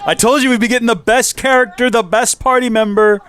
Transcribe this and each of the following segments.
I told you we'd be getting the best character, the best party member.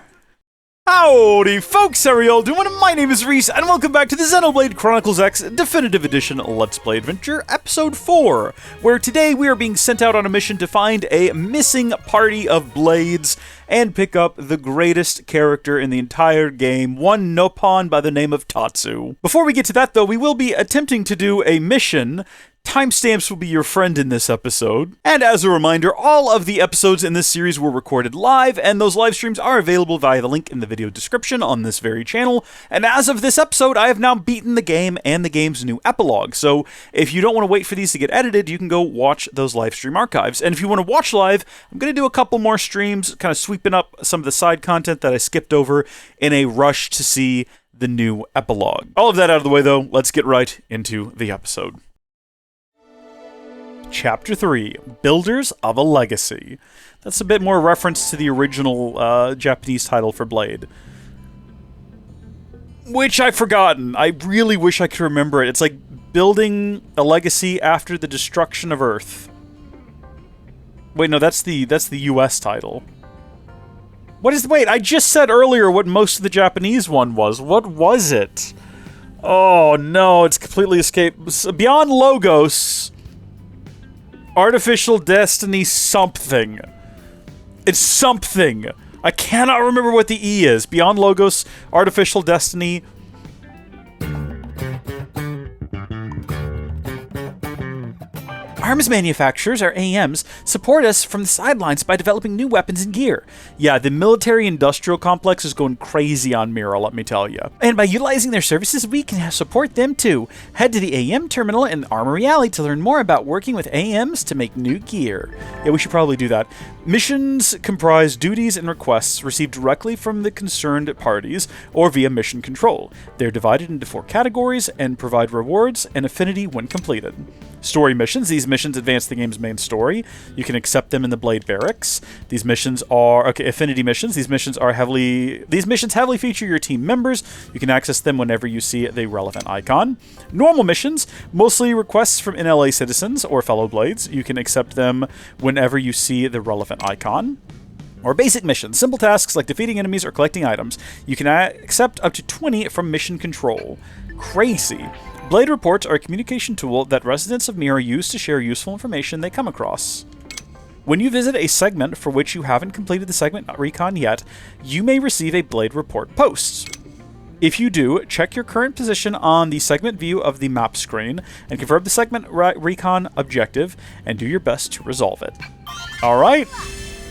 Howdy folks, how are y'all doing? My name is Reese, and welcome back to the Xenoblade Chronicles X Definitive Edition Let's Play Adventure, Episode 4, where today we are being sent out on a mission to find a missing party of blades and pick up the greatest character in the entire game, one Nopon by the name of Tatsu. Before we get to that, though, we will be attempting to do a mission. Timestamps will be your friend in this episode. And as a reminder, all of the episodes in this series were recorded live, and those live streams are available via the link in the video description on this very channel. And as of this episode, I have now beaten the game and the game's new epilogue. So if you don't want to wait for these to get edited, you can go watch those live stream archives. And if you want to watch live, I'm going to do a couple more streams, kind of sweeping up some of the side content that I skipped over in a rush to see the new epilogue. All of that out of the way, though, let's get right into the episode. Chapter 3, Builders of a Legacy. That's a bit more reference to the original Japanese title for Blade. Which I've forgotten. I really wish I could remember it. It's like building a legacy after the destruction of Earth. Wait, no, that's the US title. Wait, I just said earlier what most of the Japanese one was. What was it? Oh no, it's completely escaped. Beyond Logos... Artificial Destiny something. It's something. I cannot remember what the E is. Beyond Logos, Artificial Destiny. Arms manufacturers, or AMs, support us from the sidelines by developing new weapons and gear. Yeah, the military-industrial complex is going crazy on Mira, let me tell you. And by utilizing their services, we can support them too. Head to the AM terminal in Armory Alley to learn more about working with AMs to make new gear. Yeah, we should probably do that. Missions comprise duties and requests received directly from the concerned parties or via mission control. They're divided into 4 categories and provide rewards and affinity when completed. Story missions. These missions advance the game's main story. You can accept them in the Blade Barracks. These missions are... affinity missions. These missions heavily feature your team members. You can access them whenever you see the relevant icon. Normal missions. Mostly requests from NLA citizens or fellow Blades. You can accept them whenever you see the relevant icon. Or basic missions. Simple tasks like defeating enemies or collecting items. You can accept up to 20 from mission control. Crazy. Blade reports are a communication tool that residents of Mira use to share useful information they come across. When you visit a segment for which you haven't completed the segment recon yet, you may receive a Blade report post. If you do, check your current position on the segment view of the map screen and confirm the segment recon objective and do your best to resolve it. Alright,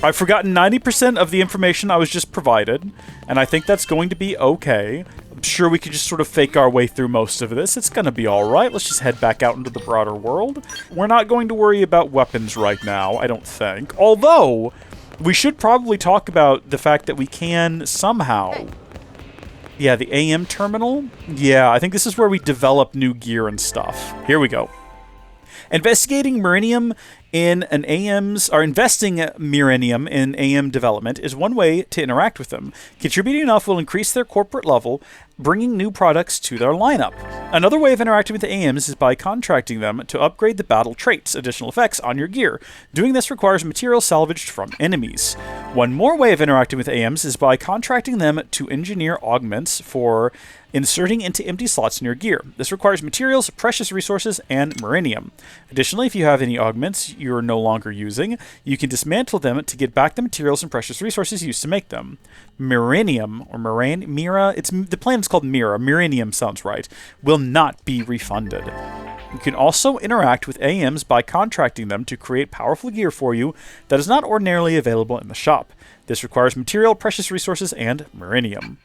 I've forgotten 90% of the information I was just provided, and I think that's going to be okay. I'm sure we could just sort of fake our way through most of this. It's going to be alright. Let's just head back out into the broader world. We're not going to worry about weapons right now, I don't think. Although, we should probably talk about the fact that we can somehow... Yeah, the AM terminal? Yeah, I think this is where we develop new gear and stuff. Here we go. Investigating Mirinium in an AM's, or investing Mirinium in AM development is one way to interact with them. Contributing enough will increase their corporate level, bringing new products to their lineup. Another way of interacting with the AMs is by contracting them to upgrade the battle traits, additional effects on your gear. Doing this requires material salvaged from enemies. One more way of interacting with AMs is by contracting them to engineer augments for inserting into empty slots in your gear. This requires materials, precious resources, and Mirinium. Additionally, if you have any augments you're no longer using, you can dismantle them to get back the materials and precious resources used to make them. Mirinium, or Mira, the planet's called Mira, Mirinium sounds right, will not be refunded. You can also interact with AMs by contracting them to create powerful gear for you that is not ordinarily available in the shop. This requires material, precious resources, and Mirinium.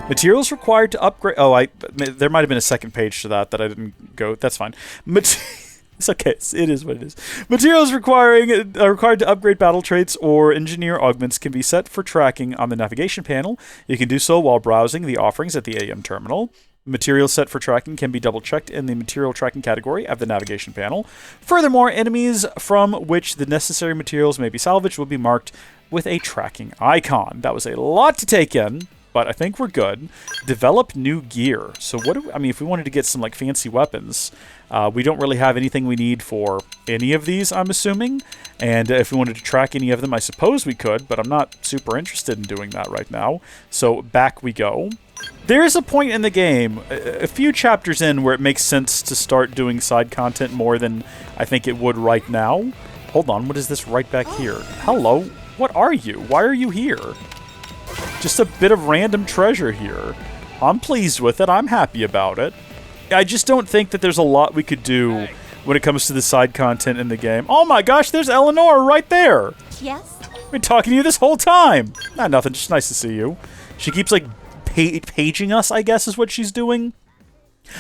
Materials required to upgrade... Oh, there might have been a second page to that I didn't go... That's fine. It's okay. It is what it is. Materials required to upgrade battle traits or engineer augments can be set for tracking on the navigation panel. You can do so while browsing the offerings at the AM terminal. Materials set for tracking can be double-checked in the material tracking category of the navigation panel. Furthermore, enemies from which the necessary materials may be salvaged will be marked with a tracking icon. That was a lot to take in. but I think we're good. Develop new gear. So what do I mean, if we wanted to get some like fancy weapons, we don't really have anything we need for any of these, I'm assuming. And if we wanted to track any of them, I suppose we could, but I'm not super interested in doing that right now. So back we go. There's a point in the game, a few chapters in, where it makes sense to start doing side content more than I think it would right now. Hold on, what is this right back here? Hello, what are you? Why are you here? Just a bit of random treasure here. I'm pleased with it, I'm happy about it. I just don't think that there's a lot we could do when it comes to the side content in the game. Oh my gosh, there's Eleanor right there! Yes? I've been talking to you this whole time! Nah, nothing, just nice to see you. She keeps, like, paging us, I guess is what she's doing.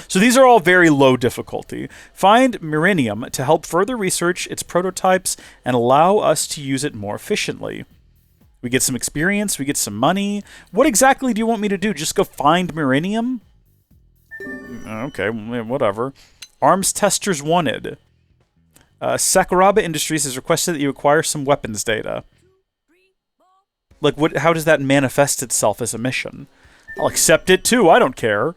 So these are all very low difficulty. Find Mirinium to help further research its prototypes and allow us to use it more efficiently. We get some experience, we get some money. What exactly do you want me to do? Just go find Mirinium? Okay, whatever. Arms testers wanted. Sakuraba Industries has requested that you acquire some weapons data. Like, how does that manifest itself as a mission? I'll accept it too, I don't care.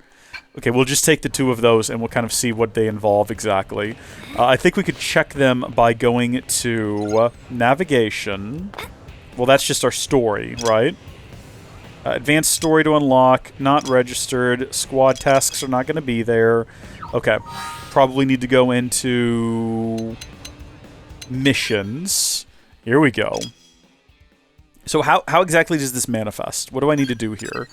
Okay, we'll just take the 2 of those and we'll kind of see what they involve exactly. I think we could check them by going to navigation. Well, that's just our story, right? Advanced story to unlock, not registered. Squad tasks are not going to be there. Okay, probably need to go into missions. Here we go. So how exactly does this manifest? What do I need to do here?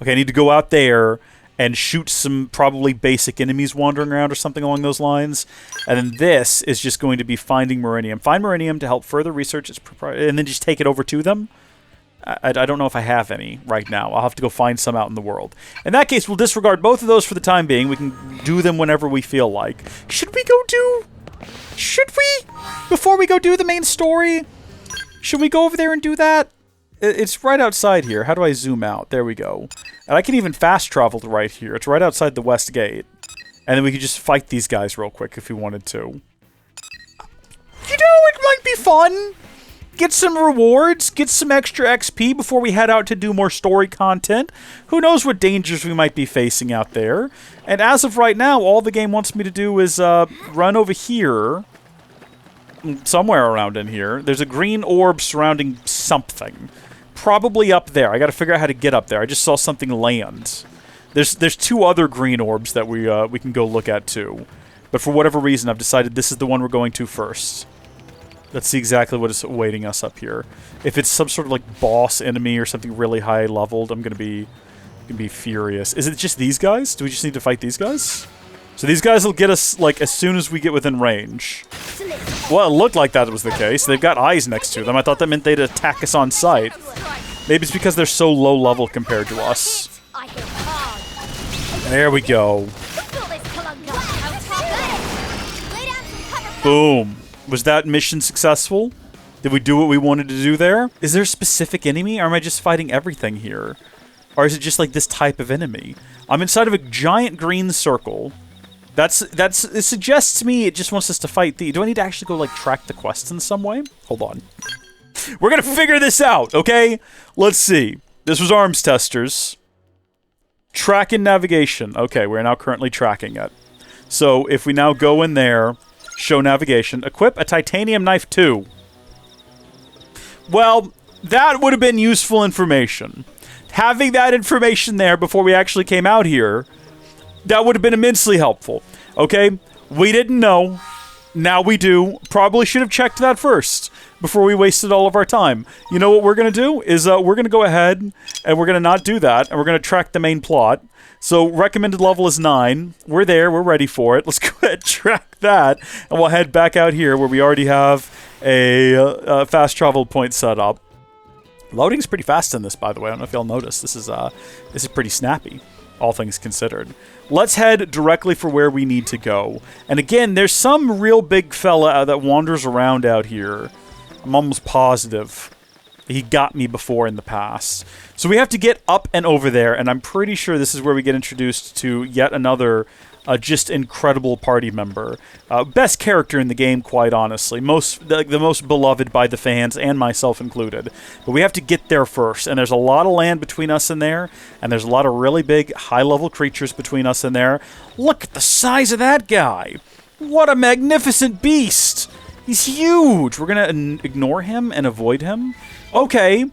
Okay, I need to go out there and shoot some probably basic enemies wandering around or something along those lines. And then this is just going to be finding Mirinium. Find Mirinium to help further research its proprietary... And then just take it over to them? I don't know if I have any right now. I'll have to go find some out in the world. In that case, we'll disregard both of those for the time being. We can do them whenever we feel like. Should we go do... Should we? Before we go do the main story? Should we go over there and do that? It's right outside here. How do I zoom out? There we go. And I can even fast travel to right here. It's right outside the west gate. And then we could just fight these guys real quick if we wanted to. You know, it might be fun. Get some rewards. Get some extra XP before we head out to do more story content. Who knows what dangers we might be facing out there. And as of right now, all the game wants me to do is run over here. Somewhere around in here. There's a green orb surrounding something. Probably up there. I gotta figure out how to get up there. I just saw something land. There's 2 other green orbs that we can go look at too. But for whatever reason, I've decided this is the one we're going to first. Let's see exactly what is awaiting us up here. If it's some sort of like boss enemy or something really high leveled, I'm gonna be furious. Is it just these guys? Do we just need to fight these guys? So these guys will get us, like, as soon as we get within range. Well, it looked like that was the case. They've got eyes next to them. I thought that meant they'd attack us on sight. Maybe it's because they're so low level compared to us. There we go. Boom. Was that mission successful? Did we do what we wanted to do there? Is there a specific enemy, or am I just fighting everything here? Or is it just, like, this type of enemy? I'm inside of a giant green circle. It suggests to me it just wants us to fight the... Do I need to actually go, like, track the quests in some way? Hold on. We're gonna figure this out, okay? Let's see. This was arms testers. Track and navigation. Okay, we're now currently tracking it. So, if we now go in there, show navigation, equip a titanium knife 2. Well, that would have been useful information. Having that information there before we actually came out here... That would have been immensely helpful. Okay? We didn't know. Now we do. Probably should have checked that first before we wasted all of our time. You know what we're going to do? Is we're going to go ahead and we're going to not do that. And we're going to track the main plot. So recommended level is 9. We're there. We're ready for it. Let's go ahead and track that. And we'll head back out here where we already have a fast travel point set up. Loading's pretty fast in this, by the way. I don't know if y'all noticed. This is pretty snappy, all things considered. Let's head directly for where we need to go. And again, there's some real big fella that wanders around out here. I'm almost positive he got me before in the past. So we have to get up and over there, and I'm pretty sure this is where we get introduced to yet another Just incredible party member. Best character in the game, quite honestly. The most beloved by the fans, and myself included. But we have to get there first, and there's a lot of land between us and there, and there's a lot of really big, high-level creatures between us and there. Look at the size of that guy! What a magnificent beast! He's huge! We're gonna ignore him and avoid him? Okay.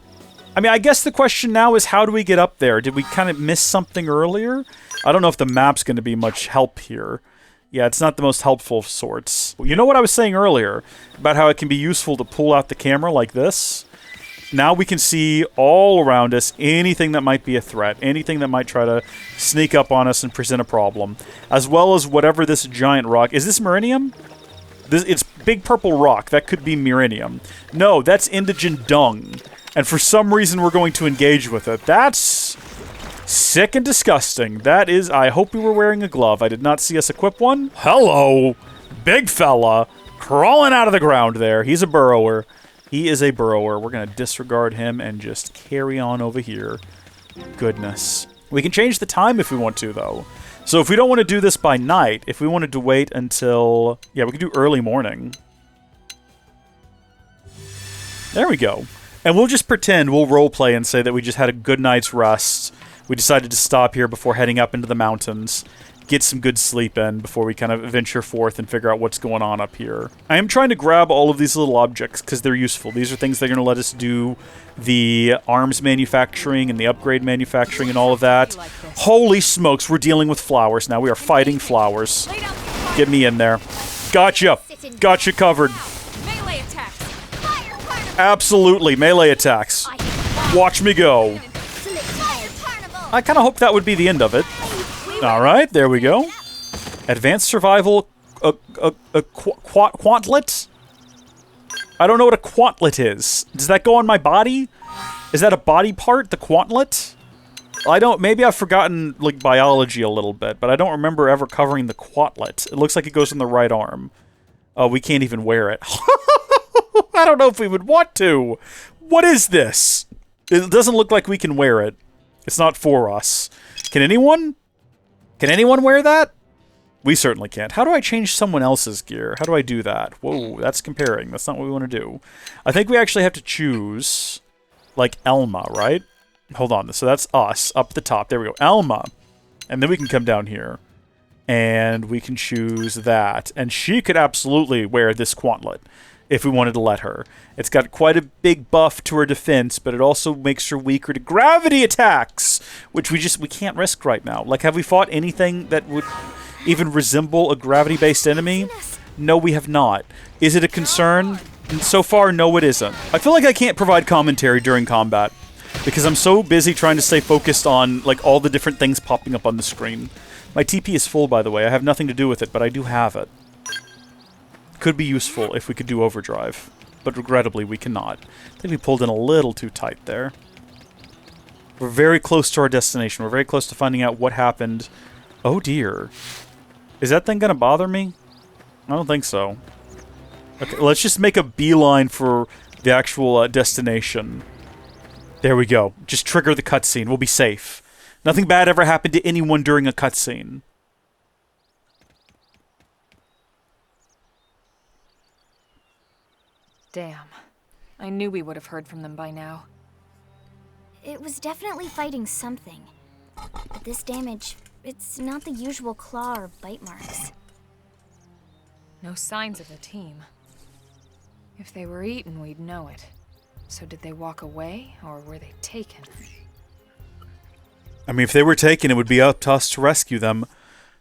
I mean, I guess the question now is, how do we get up there? Did we kind of miss something earlier? I don't know if the map's going to be much help here. Yeah, it's not the most helpful of sorts. You know what I was saying earlier about how it can be useful to pull out the camera like this? Now we can see all around us anything that might be a threat, anything that might try to sneak up on us and present a problem, as well as whatever this giant rock... Is this Myrinium? It's big purple rock. That could be Myrinium. No, that's indigent dung. And for some reason we're going to engage with it. That's... sick and disgusting. That is... I hope we were wearing a glove. I did not see us equip one. Hello! Big fella. Crawling out of the ground there. He's a burrower. He is a burrower. We're going to disregard him and just carry on over here. Goodness. We can change the time if we want to, though. So if we don't want to do this by night, if we wanted to wait until... Yeah, we can do early morning. There we go. And we'll just pretend, we'll roleplay and say that we just had a good night's rest. We decided to stop here before heading up into the mountains, get some good sleep in before we kind of venture forth and figure out what's going on up here. I am trying to grab all of these little objects because they're useful. These are things that are going to let us do the arms manufacturing and the upgrade manufacturing and all of that. Holy smokes, we're dealing with flowers now. We are fighting flowers. Get me in there. Gotcha. Gotcha covered. Absolutely, melee attacks. Watch me go. I kind of hope that would be the end of it. Alright, there we go. Advanced survival... quantlet? I don't know what a quantlet is. Does that go on my body? Is that a body part, the quantlet? I don't... Maybe I've forgotten, like, biology a little bit, but I don't remember ever covering the quantlet. It looks like it goes in the right arm. Oh, we can't even wear it. I don't know if we would want to. What is this? It doesn't look like we can wear it. It's not for us. Can anyone? Can anyone wear that? We certainly can't. How do I change someone else's gear? How do I do that? Whoa, that's comparing. That's not what we want to do. I think we actually have to choose, like, Elma, right? Hold on. So that's us, up the top. There we go. Elma. And then we can come down here. And we can choose that. And she could absolutely wear this quantlet if we wanted to let her. It's got quite a big buff to her defense, but it also makes her weaker to gravity attacks, which we can't risk right now. Like, have we fought anything that would even resemble a gravity-based enemy? No, we have not. Is it a concern? So far, no, it isn't. I feel like I can't provide commentary during combat because I'm so busy trying to stay focused on, like, all the different things popping up on the screen. My TP is full, by the way. I have nothing to do with it, but I do have it. Could be useful if we could do overdrive, but regrettably we cannot. I think we pulled in a little too tight there. We're very close to our destination. We're very close to finding out what happened. Oh dear. Is that thing gonna bother me? I don't think so. Okay, let's just make a beeline for the actual destination. There we go. Just trigger the cutscene. We'll be safe. Nothing bad ever happened to anyone during a cutscene. Damn. I knew we would have heard from them by now. It was definitely fighting something. But this damage, it's not the usual claw or bite marks. No signs of the team. If they were eaten, we'd know it. So did they walk away, or were they taken? I mean, if they were taken, it would be up to us to rescue them.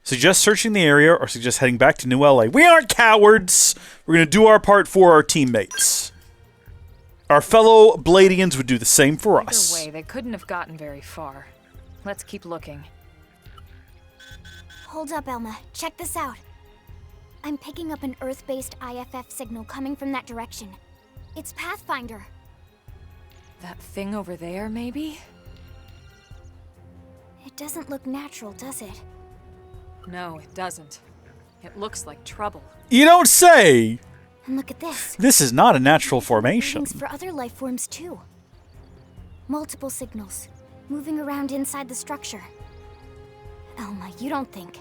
Suggest searching the area, or suggest heading back to New LA. We aren't cowards! We're gonna do our part for our teammates. Our fellow Bladians would do the same for us. Either way, they couldn't have gotten very far. Let's keep looking. Hold up, Elma. Check this out. I'm picking up an Earth-based IFF signal coming from that direction. It's Pathfinder. That thing over there, maybe? It doesn't look natural, does it? No, it doesn't. It looks like trouble. You don't say! And look at this. This is not a natural formation. Things for other life forms, too. Multiple signals, moving around inside the structure. Elma, you don't think...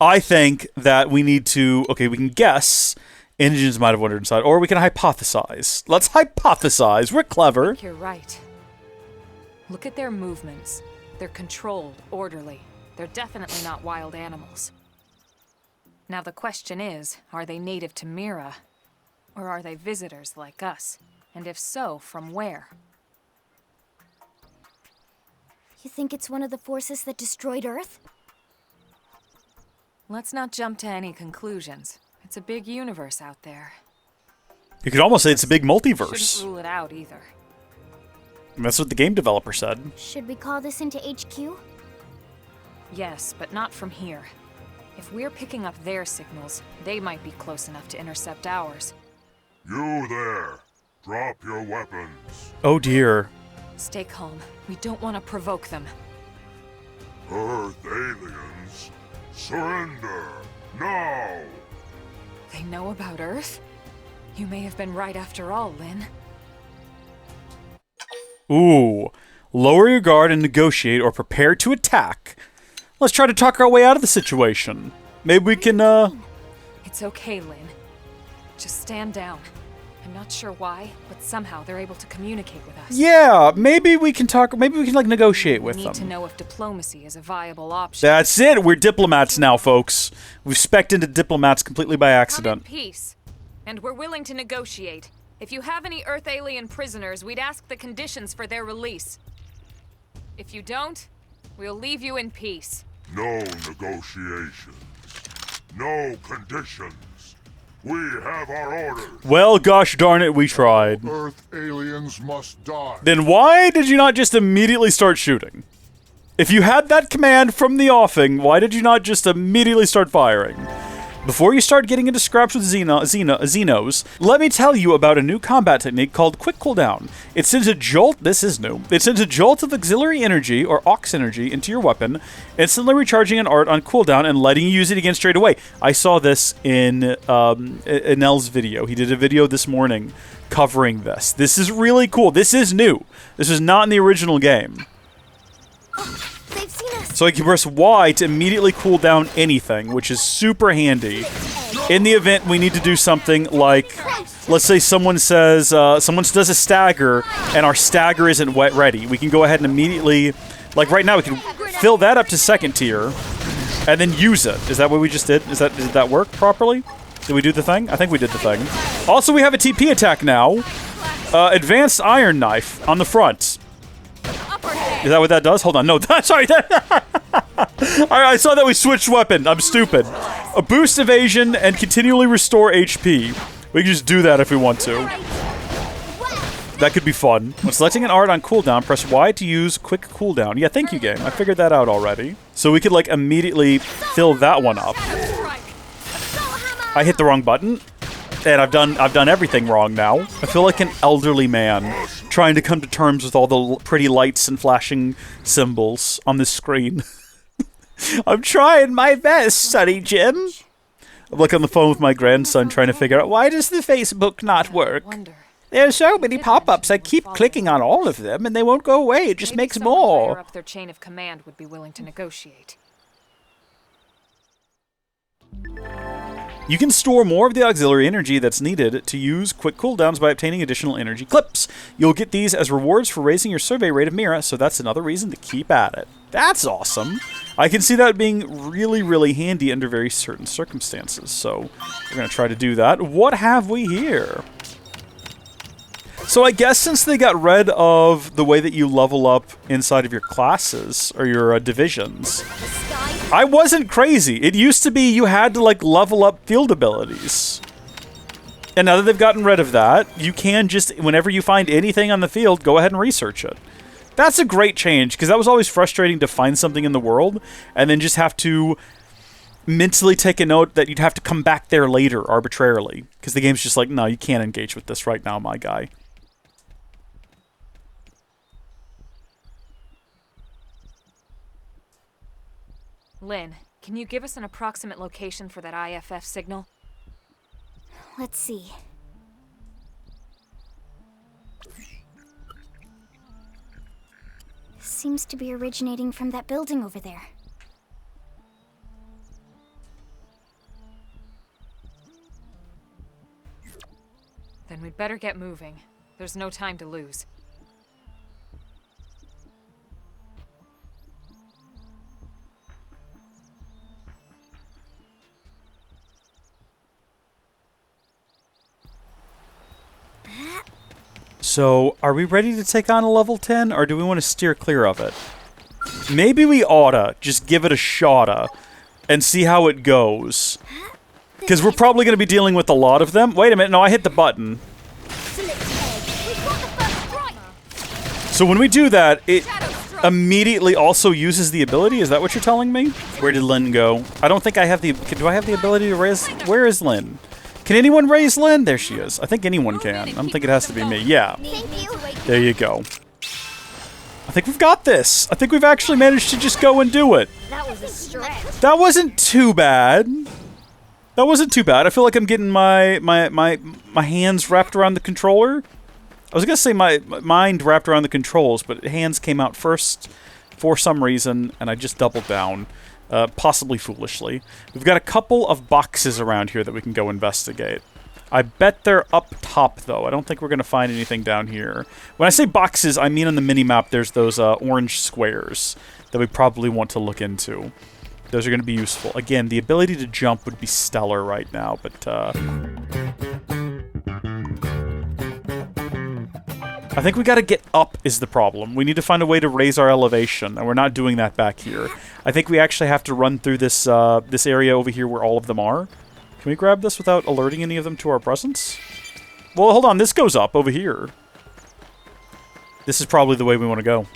I think that we need to... Okay, we can guess Indigens might have wandered inside, or we can hypothesize. Let's hypothesize. We're clever. I think you're right. Look at their movements. They're controlled, orderly. They're definitely not wild animals. Now the question is, are they native to Mira? Or are they visitors like us? And if so, from where? You think it's one of the forces that destroyed Earth? Let's not jump to any conclusions. It's a big universe out there. You could almost say it's a big multiverse. Shouldn't rule it out either. And that's what the game developer said. Should we call this into HQ? Yes, but not from here. If we're picking up their signals, they might be close enough to intercept ours. You there! Drop your weapons. Oh dear. Stay calm. We don't want to provoke them. Earth aliens, surrender now! They know about Earth? You may have been right after all, Lynn. Ooh. Lower your guard and negotiate or prepare to attack. Let's try to talk our way out of the situation. Maybe we can, It's okay, Lynn. Just stand down. I'm not sure why, but somehow they're able to communicate with us. Yeah, maybe we can talk, maybe we can, like, negotiate with We them. need to know if diplomacy is a viable option. That's it, we're diplomats now, folks. We've specced into diplomats completely by Come in accident. peace. And we're willing to negotiate. If you have any Earth alien prisoners, we'd ask the conditions for their release. If you don't, we'll leave you in peace. No negotiations. No conditions. We have our orders. Well, gosh darn it, we tried. Earth aliens must die. Then why did you not just immediately start shooting? If you had that command from the offing, why did you not just immediately start firing? Before you start getting into scraps with Xenos, let me tell you about a new combat technique called Quick Cooldown. It sends a jolt, this is new, it sends a jolt of auxiliary energy, or aux energy, into your weapon, instantly recharging an art on cooldown and letting you use it again straight away. I saw this in Nell's video. He did a video this morning covering this. This is really cool. This is new. This is not in the original game. They've seen us. So I can press Y to immediately cool down anything, which is super handy. In the event we need to do something like, let's say someone says, someone does a stagger, and our stagger isn't ready. We can go ahead and immediately, like right now, we can fill that up to second tier, and then use it. Is that what we just did? Did that work properly? Did we do the thing? I think we did the thing. Also, we have a TP attack now. Advanced Iron Knife on the front. Is that what that does? Hold on. No, sorry. I saw that we switched weapon. I'm stupid. A boost evasion and continually restore HP. We can just do that if we want to. That could be fun. When selecting an art on cooldown, press Y to use quick cooldown. Yeah, thank you, game. I figured that out already. So we could, like, immediately fill that one up. I hit the wrong button. And I've done everything wrong now. I feel like an elderly man trying to come to terms with all the pretty lights and flashing symbols on this screen. I'm trying my best, Sonny Jim. I'm like on the phone with my grandson trying to figure out, why does the Facebook not work? There's so many pop-ups, I keep clicking on all of them and they won't go away, it just makes more. Up their chain of command would be willing to negotiate. You can store more of the auxiliary energy that's needed to use quick cooldowns by obtaining additional energy clips. You'll get these as rewards for raising your survey rate of Mira, so that's another reason to keep at it. That's awesome. I can see that being really, really handy under very certain circumstances, so we're going to try to do that. What have we here? So I guess since they got rid of the way that you level up inside of your classes, or your divisions, I wasn't crazy. It used to be you had to, like, level up field abilities. And now that they've gotten rid of that, you can just, whenever you find anything on the field, go ahead and research it. That's a great change, because that was always frustrating to find something in the world, and then just have to mentally take a note that you'd have to come back there later arbitrarily. Because the game's just like, no, you can't engage with this right now, my guy. Lynn, can you give us an approximate location for that IFF signal? Let's see. Seems to be originating from that building over there. Then we'd better get moving. There's no time to lose. So, are we ready to take on a level 10, or do we want to steer clear of it? Maybe we oughta just give it a shotta and see how it goes. Because we're probably going to be dealing with a lot of them. Wait a minute, no, I hit the button. So when we do that, it immediately also uses the ability? Is that what you're telling me? Where did Lynn go? I don't think I have the... Do I have the ability to raise... Where is Lynn? Can anyone raise Lynn? There she is. I think anyone can. I don't think it has to be me. Yeah. There you go. I think we've got this. I think we've actually managed to just go and do it. That was a stretch. That wasn't too bad. That wasn't too bad. I feel like I'm getting my hands wrapped around the controller. I was going to say my mind wrapped around the controls, but hands came out first for some reason, and I just doubled down, possibly foolishly. We've got a couple of boxes around here that we can go investigate. I bet they're up top, though. I don't think we're going to find anything down here. When I say boxes, I mean on the mini-map there's those orange squares that we probably want to look into. Those are going to be useful. Again, the ability to jump would be stellar right now, but... I think we got to get up is the problem. We need to find a way to raise our elevation, and we're not doing that back here. I think we actually have to run through this this area over here where all of them are. Can we grab this without alerting any of them to our presence? Well, hold on. This goes up over here. This is probably the way we want to go.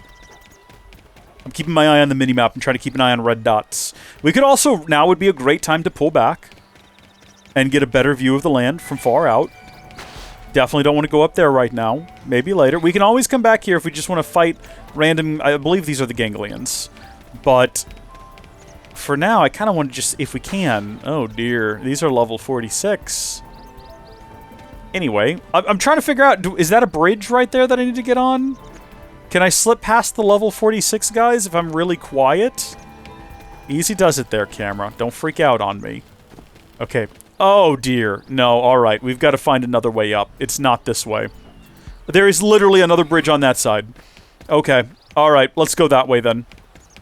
I'm keeping my eye on the minimap and trying to keep an eye on red dots. We could also... Now would be a great time to pull back and get a better view of the land from far out. Definitely don't want to go up there right now. Maybe later. We can always come back here if we just want to fight random... I believe these are the ganglions. But... For now, I kind of want to just, if we can... Oh, dear. These are level 46. Anyway, I'm trying to figure out... Is that a bridge right there that I need to get on? Can I slip past the level 46 guys if I'm really quiet? Easy does it there, camera. Don't freak out on me. Okay. Oh, dear. No, alright. We've got to find another way up. It's not this way. There is literally another bridge on that side. Okay. Alright, let's go that way then.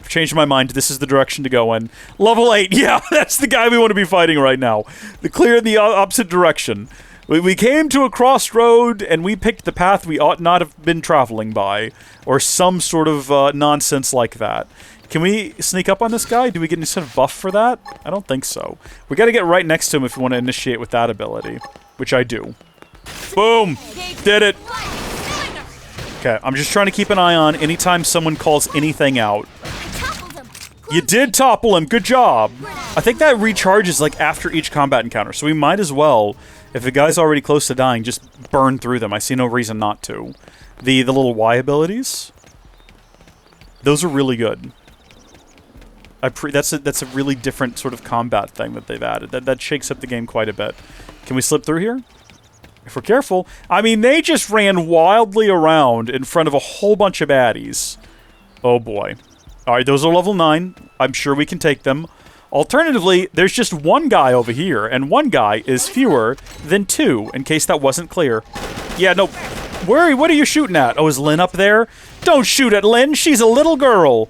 Changed my mind. This is the direction to go in. Level 8. Yeah, that's the guy we want to be fighting right now. The clear in the opposite direction. We came to a crossroad, and we picked the path we ought not have been traveling by. Or some sort of nonsense like that. Can we sneak up on this guy? Do we get any sort of buff for that? I don't think so. We gotta get right next to him if we want to initiate with that ability. Which I do. Boom! Did it! Okay, I'm just trying to keep an eye on anytime someone calls anything out. You did topple him. Good job. I think that recharges like after each combat encounter, so we might as well, if the guy's already close to dying, just burn through them. I see no reason not to. The little Y abilities, those are really good. That's a really different sort of combat thing that they've added. That shakes up the game quite a bit. Can we slip through here? If we're careful. I mean, they just ran wildly around in front of a whole bunch of baddies. Oh boy. Alright, those are level 9. I'm sure we can take them. Alternatively, there's just one guy over here, and one guy is fewer than 2, in case that wasn't clear. Yeah, no. What are you shooting at? Oh, is Lynn up there? Don't shoot at Lynn! She's a little girl!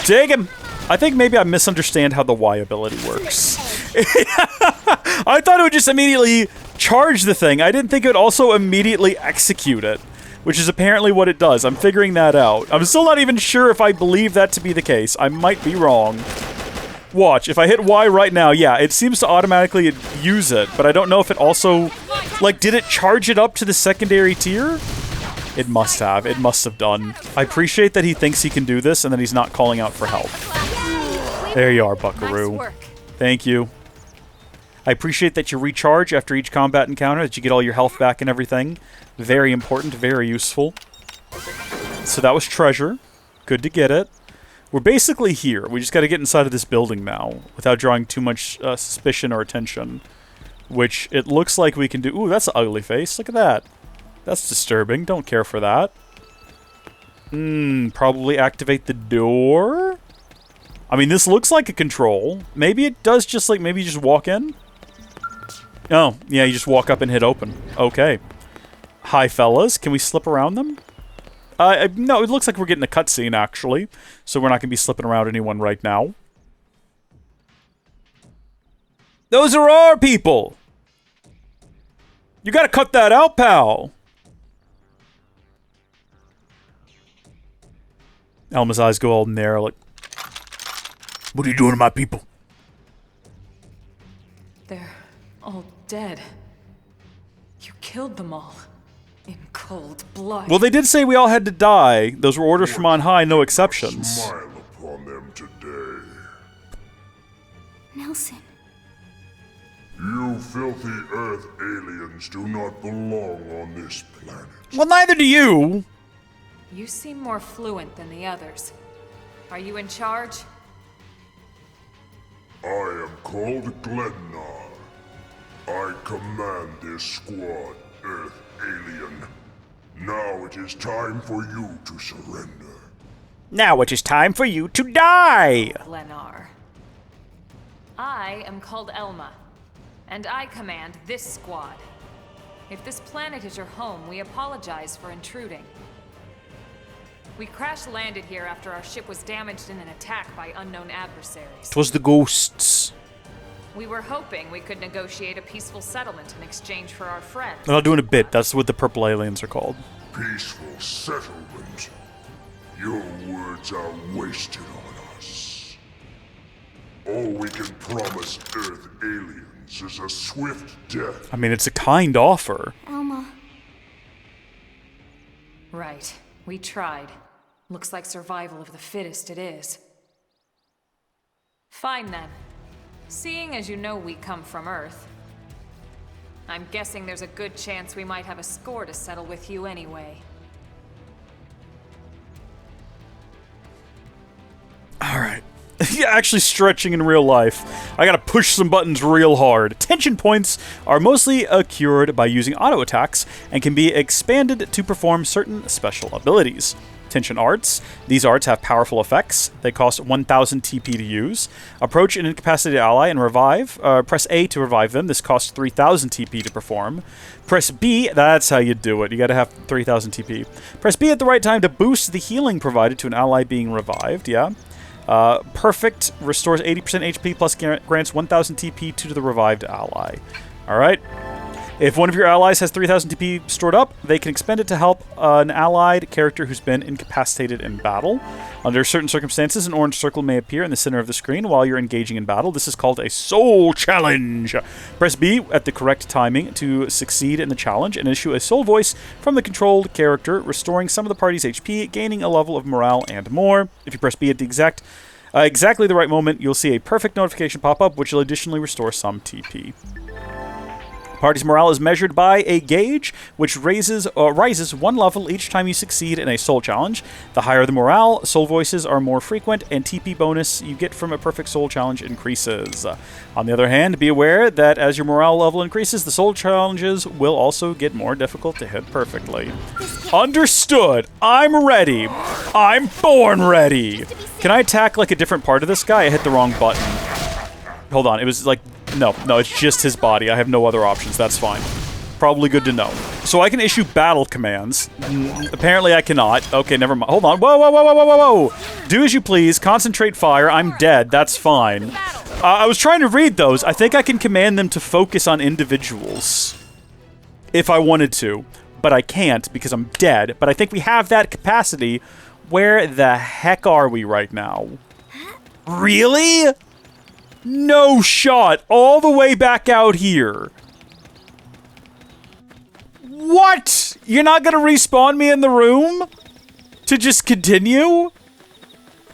Dig him! I think maybe I misunderstand how the Y ability works. I thought it would just immediately charge the thing. I didn't think it would also immediately execute it. Which is apparently what it does. I'm figuring that out. I'm still not even sure if I believe that to be the case. I might be wrong. Watch, if I hit Y right now, yeah, it seems to automatically use it, but I don't know if it also... Like, did it charge it up to the secondary tier? It must have. It must have done. I appreciate that he thinks he can do this and that he's not calling out for help. There you are, Buckaroo. Nice work. Thank you. I appreciate that you recharge after each combat encounter, that you get all your health back and everything. Very important, very useful. So that was treasure. Good to get it. We're basically here. We just got to get inside of this building now without drawing too much suspicion or attention. Which it looks like we can do. Ooh, that's an ugly face. Look at that. That's disturbing. Don't care for that. Probably activate the door? I mean, this looks like a control. Maybe it does just like, maybe you just walk in? Oh, yeah, you just walk up and hit open. Okay. Hi, fellas. Can we slip around them? No, it looks like we're getting a cutscene, actually. So we're not going to be slipping around anyone right now. Those are our people! You gotta cut that out, pal! Elma's eyes go all narrow, like... What are you doing to my people? They're all dead. You killed them all. In cold blood. Well, they did say we all had to die. Those were orders from on high, no exceptions. Smile upon them today. Nelson. You filthy Earth aliens do not belong on this planet. Well, neither do you! You seem more fluent than the others. Are you in charge? I am called Glennar. I command this squad, Earth alien. Now it is time for you to surrender. Now it is time for you to die! Glennar. I am called Elma, and I command this squad. If this planet is your home, we apologize for intruding. We crash-landed here after our ship was damaged in an attack by unknown adversaries. 'Twas the ghosts. We were hoping we could negotiate a peaceful settlement in exchange for our friends. I'm not doing a bit. That's what the purple aliens are called. Peaceful settlement. Your words are wasted on us. All we can promise Earth aliens is a swift death. I mean, it's a kind offer. Elma. Right. We tried. Looks like survival of the fittest it is. Fine then. Seeing as you know we come from Earth, I'm guessing there's a good chance we might have a score to settle with you anyway. Alright. Yeah, actually stretching in real life. I gotta push some buttons real hard. Tension points are mostly cured by using auto attacks and can be expanded to perform certain special abilities. Tension arts. These arts have powerful effects. They cost 1000 TP to use. Approach an incapacitated ally and revive. Press A to revive them. This costs 3000 TP to perform. Press B, that's how you do it. You gotta have 3000 TP. Press B at the right time to boost the healing provided to an ally being revived, yeah. Perfect restores 80% HP plus grants 1000 TP to the revived ally. Alright. If one of your allies has 3000 TP stored up, they can expend it to help an allied character who's been incapacitated in battle. Under certain circumstances, an orange circle may appear in the center of the screen while you're engaging in battle. This is called a soul challenge. Press B at the correct timing to succeed in the challenge and issue a soul voice from the controlled character, restoring some of the party's HP, gaining a level of morale, and more. If you press B at the exactly the right moment, you'll see a perfect notification pop up, which will additionally restore some TP. Party's morale is measured by a gauge, which rises one level each time you succeed in a soul challenge. The higher the morale, soul voices are more frequent, and TP bonus you get from a perfect soul challenge increases. On the other hand, be aware that as your morale level increases, the soul challenges will also get more difficult to hit perfectly. Understood. I'm ready. I'm born ready. Can I attack like a different part of this guy? I hit the wrong button. Hold on. It was like... No, it's just his body. I have no other options. That's fine. Probably good to know. So I can issue battle commands. Apparently I cannot. Okay, never mind. Hold on. Whoa, whoa, whoa, whoa, whoa, whoa, whoa. Do as you please. Concentrate fire. I'm dead. That's fine. I was trying to read those. I think I can command them to focus on individuals. If I wanted to. But I can't because I'm dead. But I think we have that capacity. Where the heck are we right now? Really? No shot! All the way back out here. What? You're not gonna respawn me in the room? To just continue?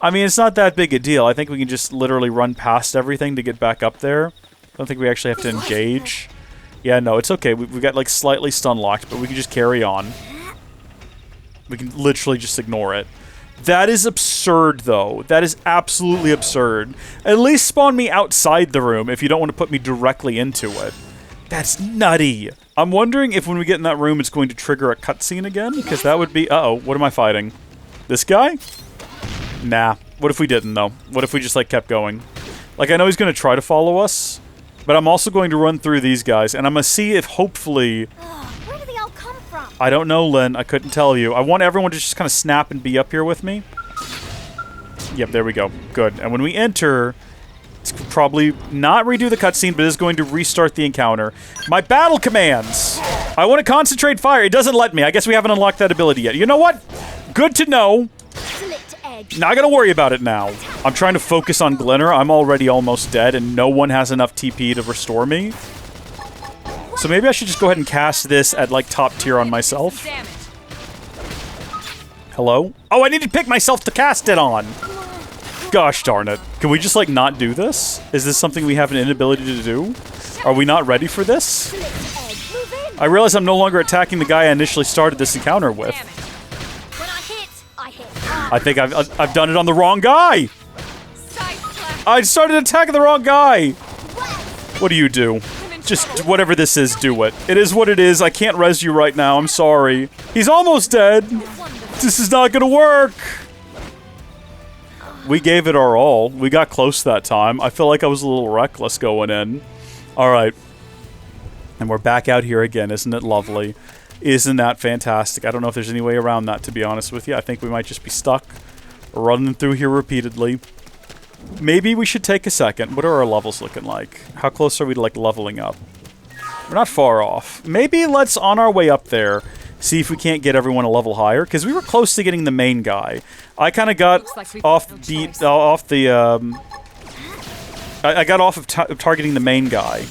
I mean, it's not that big a deal. I think we can just literally run past everything to get back up there. I don't think we actually have to engage. Yeah, no, it's okay. We've got, like, slightly stun locked, but we can just carry on. We can literally just ignore it. That is absurd, though. That is absolutely absurd. At least spawn me outside the room if you don't want to put me directly into it. That's nutty. I'm wondering if when we get in that room it's going to trigger a cutscene again, because that would be... Uh-oh, what am I fighting? This guy? Nah. What if we didn't, though? What if we just, like, kept going? Like, I know he's going to try to follow us, but I'm also going to run through these guys, and I'm going to see if, hopefully... Where do they all come from? I don't know, Lynn. I couldn't tell you. I want everyone to just kind of snap and be up here with me. Yep, there we go. Good. And when we enter, it's probably not redo the cutscene, but is going to restart the encounter. My battle commands! I want to concentrate fire. It doesn't let me. I guess we haven't unlocked that ability yet. You know what? Good to know. Not gonna worry about it now. I'm trying to focus on Glennar. I'm already almost dead, and no one has enough TP to restore me. So maybe I should just go ahead and cast this at, like, top tier on myself. Hello? Oh, I need to pick myself to cast it on! Gosh darn it. Can we just, like, not do this? Is this something we have an inability to do? Are we not ready for this? I realize I'm no longer attacking the guy I initially started this encounter with. I think I've done it on the wrong guy! I started attacking the wrong guy! What do you do? Just whatever this is, do it. It is what it is. I can't res you right now. I'm sorry. He's almost dead. This is not gonna work. We gave it our all. We got close that time. I feel like I was a little reckless going in. Alright. And we're back out here again. Isn't it lovely? Isn't that fantastic? I don't know if there's any way around that, to be honest with you. I think we might just be stuck running through here repeatedly. Maybe we should take a second. What are our levels looking like? How close are we to, like, leveling up? We're not far off. Maybe let's, on our way up there, see if we can't get everyone a level higher, because we were close to getting the main guy. I kind of got off the, I got off of targeting the main guy,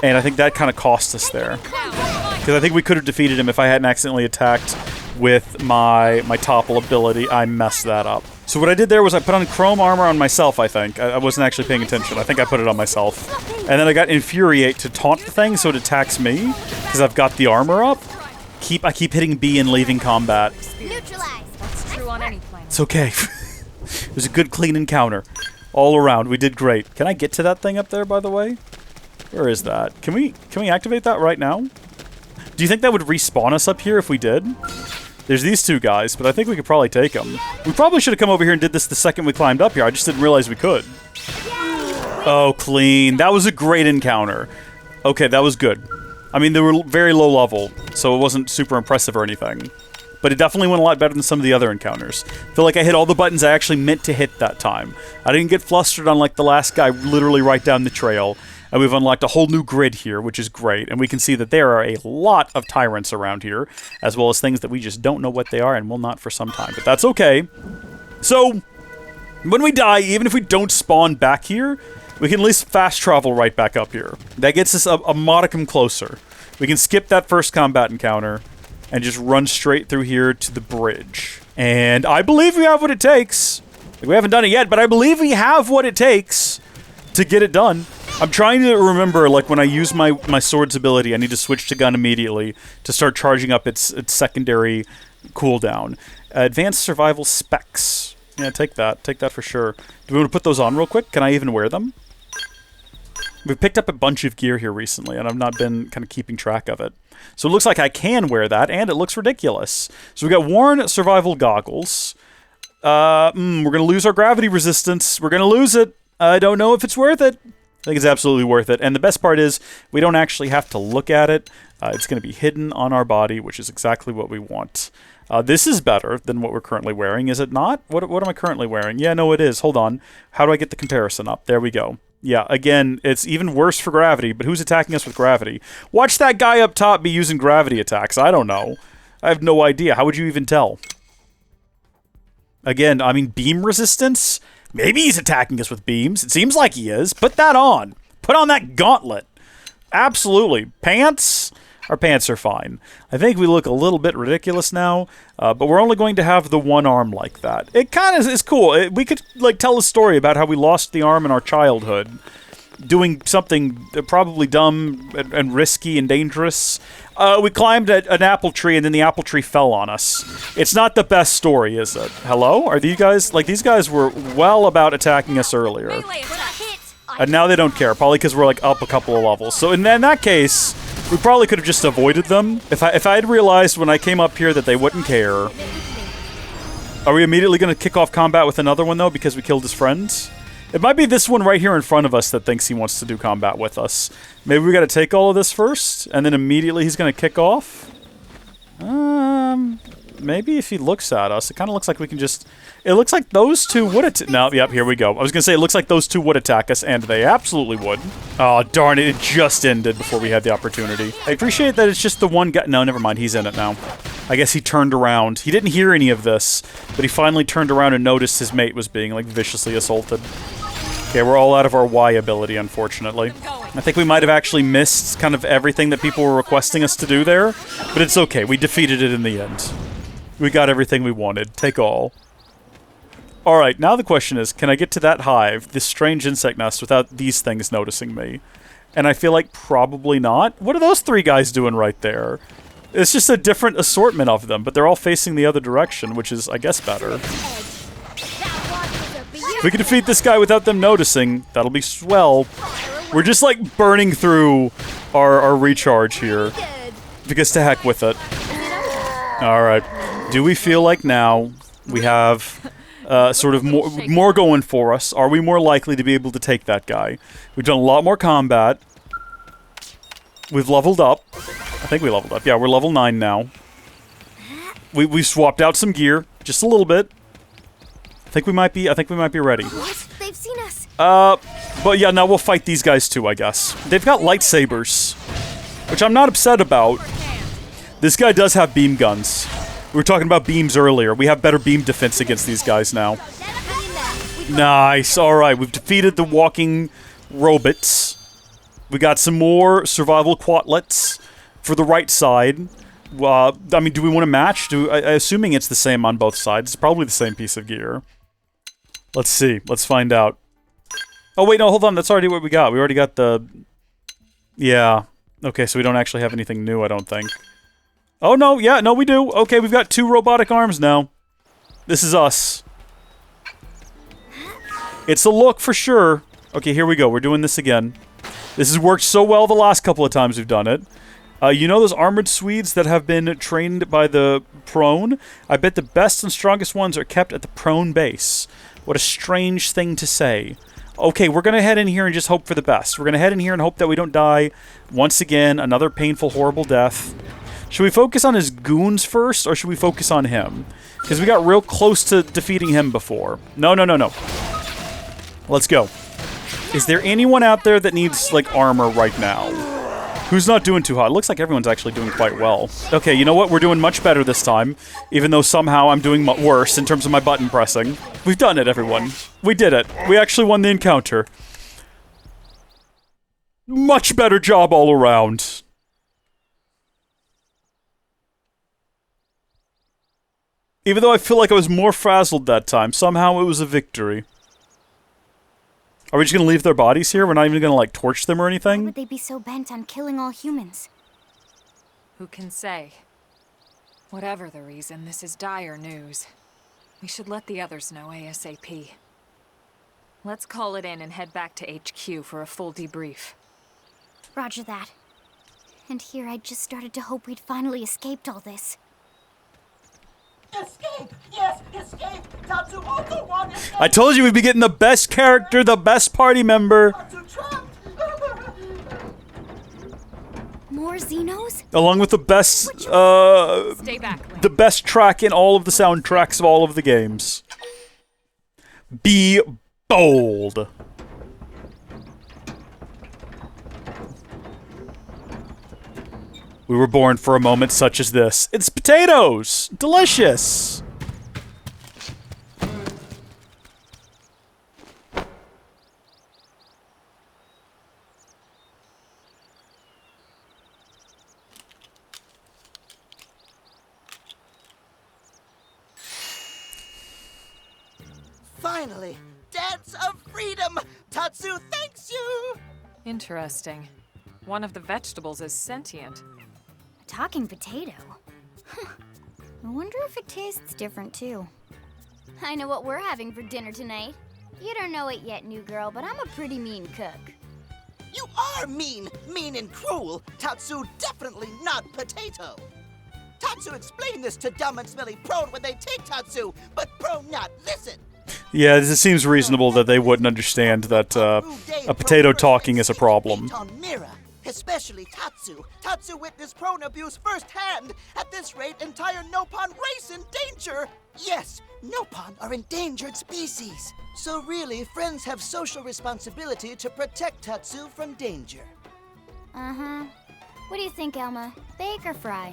and I think that kind of cost us there. Because I think we could have defeated him if I hadn't accidentally attacked with my topple ability. I messed that up. So what I did there was I put on chrome armor on myself, I think. I wasn't actually paying attention. I think I put it on myself. And then I got Infuriate to taunt the thing so it attacks me, because I've got the armor up. I keep hitting B and leaving combat. That's true on any planet. It's okay. It was a good, clean encounter. All around. We did great. Can I get to that thing up there, by the way? Where is that? Can we activate that right now? Do you think that would respawn us up here if we did? There's these two guys, but I think we could probably take them. We probably should have come over here and did this the second we climbed up here. I just didn't realize we could. Oh, clean. That was a great encounter. Okay, that was good. I mean, they were very low level, so it wasn't super impressive or anything. But it definitely went a lot better than some of the other encounters. I feel like I hit all the buttons I actually meant to hit that time. I didn't get flustered on, like, the last guy literally right down the trail. And we've unlocked a whole new grid here, which is great. And we can see that there are a lot of tyrants around here, as well as things that we just don't know what they are and will not for some time. But that's okay. So, when we die, even if we don't spawn back here, we can at least fast travel right back up here. That gets us a modicum closer. We can skip that first combat encounter and just run straight through here to the bridge. And I believe we have what it takes. We haven't done it yet, but I believe we have what it takes to get it done. I'm trying to remember, like, when I use my sword's ability, I need to switch to gun immediately to start charging up its secondary cooldown. Advanced survival specs. Yeah, take that. Take that for sure. Do we want to put those on real quick? Can I even wear them? We've picked up a bunch of gear here recently, and I've not been kind of keeping track of it. So it looks like I can wear that, and it looks ridiculous. So we got worn survival goggles. We're going to lose our gravity resistance. We're going to lose it. I don't know if it's worth it. I think it's absolutely worth it. And the best part is, we don't actually have to look at it. It's going to be hidden on our body, which is exactly what we want. This is better than what we're currently wearing, is it not? What am I currently wearing? Yeah, no, it is. Hold on. How do I get the comparison up? There we go. Yeah, again, it's even worse for gravity, but who's attacking us with gravity? Watch that guy up top be using gravity attacks. I don't know. I have no idea. How would you even tell? Again, I mean, beam resistance? Maybe he's attacking us with beams. It seems like he is. Put that on. Put on that gauntlet. Absolutely. Pants? Our pants are fine. I think we look a little bit ridiculous now, but we're only going to have the one arm like that. It kind of is cool. We could, like, tell a story about how we lost the arm in our childhood, doing something probably dumb and risky and dangerous. We climbed an apple tree, and then the apple tree fell on us. It's not the best story, is it? Hello? Are these guys... Like, these guys were well about attacking us earlier. And now they don't care, probably because we're, like, up a couple of levels. So in that case, we probably could have just avoided them. If I had realized when I came up here that they wouldn't care... Are we immediately going to kick off combat with another one, though, because we killed his friends? It might be this one right here in front of us that thinks he wants to do combat with us. Maybe we got to take all of this first, and then immediately he's going to kick off? Maybe if he looks at us, it kind of looks like we can just... It looks like those two would no, yep, here we go. I was going to say, it looks like those two would attack us, and they absolutely would. Oh, darn it, it just ended before we had the opportunity. I appreciate that it's just the one guy... No, never mind, he's in it now. I guess he turned around. He didn't hear any of this, but he finally turned around and noticed his mate was being, like, viciously assaulted. Okay, we're all out of our Y ability, unfortunately. I think we might have actually missed kind of everything that people were requesting us to do there, but it's okay. We defeated it in the end. We got everything we wanted. Take all. Alright, now the question is, can I get to that hive, this strange insect nest, without these things noticing me? And I feel like probably not. What are those three guys doing right there? It's just a different assortment of them, but they're all facing the other direction, which is, I guess, better. If we can defeat this guy without them noticing, that'll be swell. We're just, like, burning through our recharge here. Because to heck with it. Alright. Do we feel like now we have sort of more going for us? Are we more likely to be able to take that guy? We've done a lot more combat. We've leveled up. I think we leveled up. Yeah, we're level 9 now. We swapped out some gear. Just a little bit. I think we might be ready. What? They've seen us. But yeah, now we'll fight these guys too, I guess. They've got lightsabers, which I'm not upset about. This guy does have beam guns. We were talking about beams earlier. We have better beam defense against these guys now. Nice. Alright, we've defeated the walking robots. We got some more survival quatlets for the right side. I mean, do we want to match? Assuming it's the same on both sides. It's probably the same piece of gear. Let's see. Let's find out. Oh, wait, no, hold on. That's already what we got. We already got the... Yeah. Okay, so we don't actually have anything new, I don't think. Oh, no. Yeah, no, we do. Okay, we've got 2 robotic arms now. This is us. It's a look for sure. Okay, here we go. We're doing this again. This has worked so well the last couple of times we've done it. You know those armored Swedes that have been trained by the prone? I bet the best and strongest ones are kept at the prone base. What a strange thing to say. Okay, we're going to head in here and just hope for the best. We're going to head in here and hope that we don't die once again. Another painful, horrible death. Should we focus on his goons first, or should we focus on him? Because we got real close to defeating him before. No, no, no, no. Let's go. Is there anyone out there that needs, like, armor right now? Who's not doing too hot? It looks like everyone's actually doing quite well. Okay, you know what? We're doing much better this time, even though somehow I'm doing worse in terms of my button pressing. We've done it, everyone. We did it. We actually won the encounter. Much better job all around. Even though I feel like I was more frazzled that time, somehow it was a victory. Are we just gonna leave their bodies here? We're not even gonna, like, torch them or anything? Why would they be so bent on killing all humans? Who can say? Whatever the reason, this is dire news. We should let the others know ASAP. Let's call it in and head back to HQ for a full debrief. Roger that. And here I just started to hope we'd finally escaped all this. Escape! Yes, escape! Tatsu also wants escape! I told you we'd be getting the best character, the best party member. Tatsu trapped! More Xenos? Along with the best, Stay back, Link. the best track in all of the soundtracks of all of the games. Be bold. We were born for a moment such as this. It's potatoes! Delicious! Finally! Dance of freedom! Tatsu thanks you! Interesting. One of the vegetables is sentient. A talking potato? Huh. I wonder if it tastes different, too. I know what we're having for dinner tonight. You don't know it yet, new girl, but I'm a pretty mean cook. You are mean! Mean and cruel! Tatsu definitely not potato! Tatsu explained this to dumb and smelly Prone when they take Tatsu, but Prone not listen! Yeah, it seems reasonable that they wouldn't understand that a potato talking is a problem. On Mira, Especially Tatsu. Tatsu witnessed prone abuse firsthand. At this rate, entire Nopon race in danger. Yes, Nopon are endangered species. So really, friends have social responsibility to protect Tatsu from danger. Uh-huh. What do you think, Elma? Bake or fry?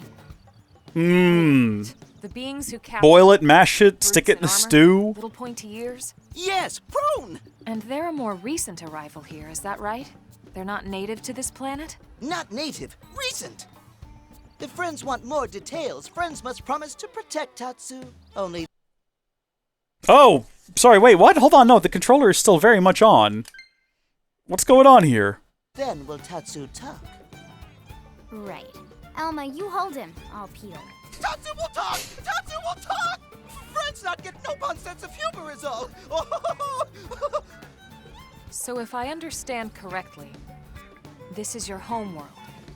The beings who captured Boil it, mash it, brutes stick it in a armor, stew. Little pointy ears. Yes, prone! And they're a more recent arrival here, is that right? They're not native to this planet? Not native, recent. If friends want more details, friends must promise to protect Tatsu. Only Oh, sorry, wait, what? Hold on, no, the controller is still very much on. What's going on here? then will Tatsu talk. Right. Elma, you hold him. I'll peel. Tatsu will talk! Tatsu will talk! Friends not get Nopon's sense of humor is all. So if I understand correctly, this is your homeworld.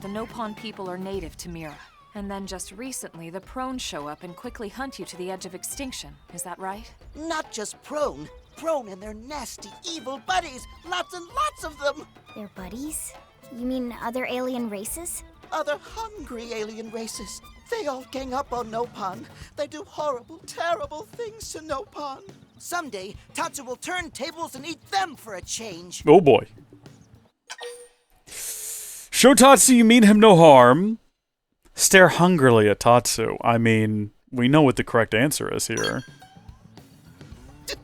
The Nopon people are native to Mira. And then just recently, the Prone show up and quickly hunt you to the edge of extinction. Is that right? Not just Prone. Prone and their nasty, evil buddies. Lots and lots of them. They're buddies? You mean other alien races? Other hungry alien races. They all gang up on Nopon. They do horrible, terrible things to Nopon. Someday, Tatsu will turn tables and eat them for a change. Oh boy. Show Tatsu you mean him no harm. Stare hungrily at Tatsu. I mean, we know what the correct answer is here.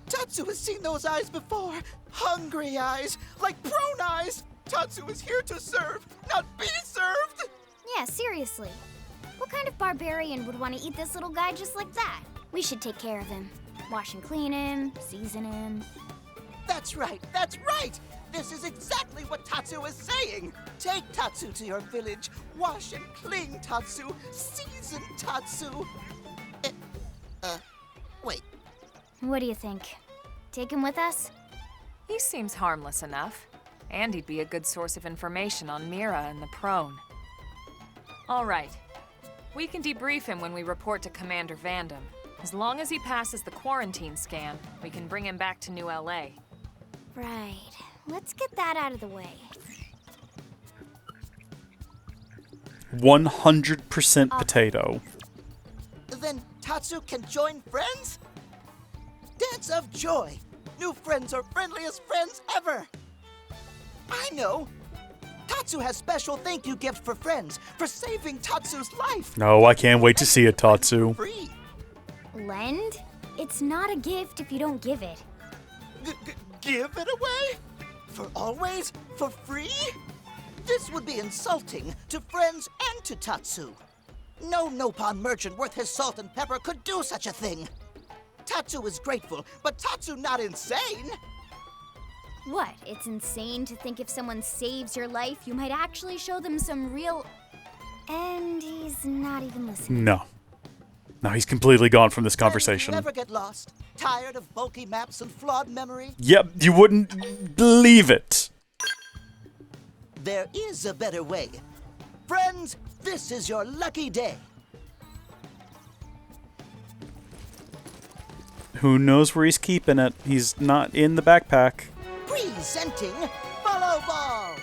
Tatsu has seen those eyes before. Hungry eyes, like Prone eyes. Tatsu is here to serve, not be served. Yeah, seriously. What kind of barbarian would want to eat this little guy just like that? We should take care of him. Wash and clean him, season him. That's right, that's right. This is exactly what Tatsu is saying. Take Tatsu to your village. Wash and clean Tatsu. Season Tatsu. Wait. What do you think? Take him with us? He seems harmless enough. And he'd be a good source of information on Mira and the Prone. All right. We can debrief him when we report to Commander Vandham. As long as he passes the quarantine scan, we can bring him back to New LA. Right. Let's get that out of the way. 100% potato. Then Tatsu can join friends? Dance of joy. New friends are friendliest friends ever. I know. Tatsu has special thank you gift for friends for saving Tatsu's life. No, I can't wait to see it, Tatsu. Free. Lend? It's not a gift if you don't give it. Give it away? For always? For free? This would be insulting to friends and to Tatsu. No Nopon merchant worth his salt and pepper could do such a thing. Tatsu is grateful, but Tatsu not insane. What? It's insane to think if someone saves your life, you might actually show them some real... And he's not even listening. No. No, he's completely gone from this conversation. Friends never get lost. Tired of bulky maps and flawed memory? Yep, you wouldn't believe it. There is a better way. Friends, this is your lucky day. Who knows where he's keeping it? He's not in the backpack. Presenting Follow Ball.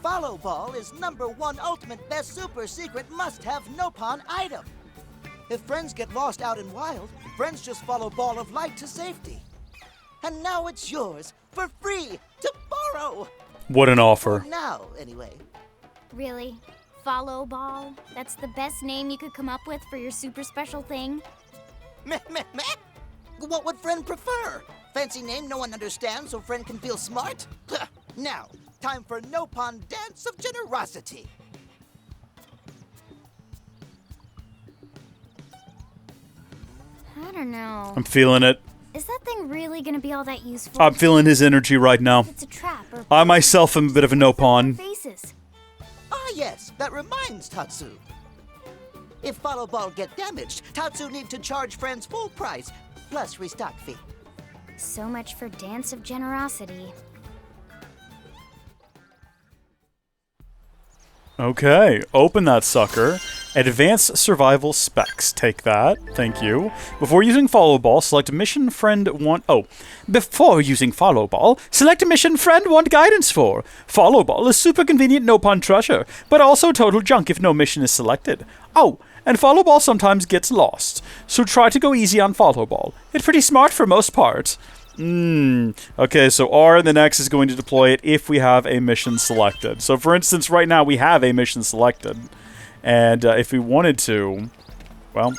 Follow Ball is #1 ultimate best super secret must-have Nopon item. If friends get lost out in wild, friends just follow Ball of Light to safety. And now it's yours for free to borrow. What an offer. For now, anyway. Really? Follow Ball? That's the best name you could come up with for your super special thing? Meh, meh, meh. What would friend prefer? Fancy name no one understands so friend can feel smart? Now, time for Nopon Dance of Generosity. I don't know. I'm feeling it. Is that thing really gonna be all that useful? I'm feeling his energy right now. It's a trap or... I myself am a bit of a Nopon. Faces. Ah yes, that reminds Tatsu. If Follow Ball get damaged, Tatsu need to charge friends full price, plus restock fee. So much for Dance of Generosity. Okay, open that sucker. Advanced survival specs. Take that. Thank you. Before using follow ball, select mission friend want... Oh. Before using follow ball, select a mission friend want guidance for. Follow ball is super convenient no-pun treasure, but also total junk if no mission is selected. Oh, and follow ball sometimes gets lost, so try to go easy on follow ball. It's pretty smart for most part. Okay, so R and then X is going to deploy it if we have a mission selected. So for instance, right now we have a mission selected. And if we wanted to, well,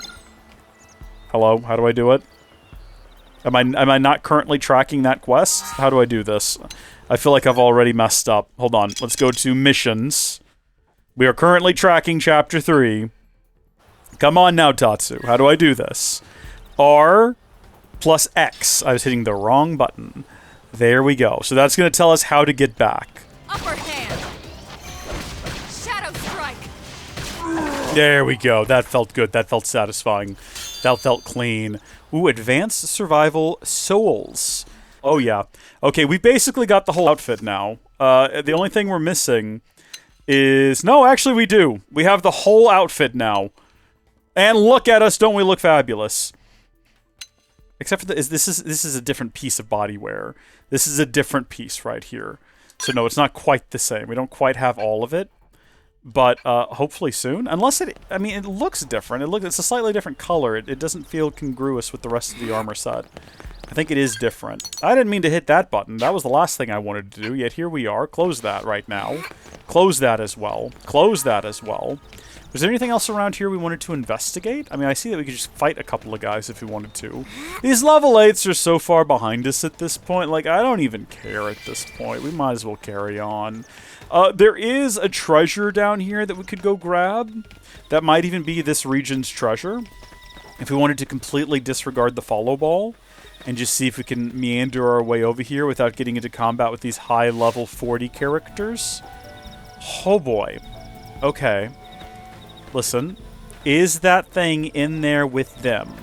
hello, how do I do it? Am I not currently tracking that quest? How do I do this? I feel like I've already messed up. Hold on, let's go to missions. We are currently tracking chapter 3. Come on now, Tatsu, how do I do this? R plus X. I was hitting the wrong button. There we go. So that's going to tell us how to get back. Upper hand. Shadow strike. There we go. That felt good. That felt satisfying. That felt clean. Ooh, advanced survival souls. Oh, yeah. Okay, we basically got the whole outfit now. The only thing we're missing is... No, actually we do. We have the whole outfit now. And look at us, don't we look fabulous? Except for this is a different piece of body wear. This is a different piece right here. So no, it's not quite the same. We don't quite have all of it. But hopefully soon. Unless it... I mean, it looks different. It's a slightly different color. It doesn't feel congruous with the rest of the armor set. I think it is different. I didn't mean to hit that button. That was the last thing I wanted to do, yet here we are. Close that right now. Close that as well. Close that as well. Was there anything else around here we wanted to investigate? I mean, I see that we could just fight a couple of guys if we wanted to. These level 8s are so far behind us at this point. Like, I don't even care at this point. We might as well carry on. There is a treasure down here that we could go grab. That might even be this region's treasure. If we wanted to completely disregard the follow ball and just see if we can meander our way over here without getting into combat with these high level 40 characters. Oh boy. Okay. Listen, is that thing in there with them?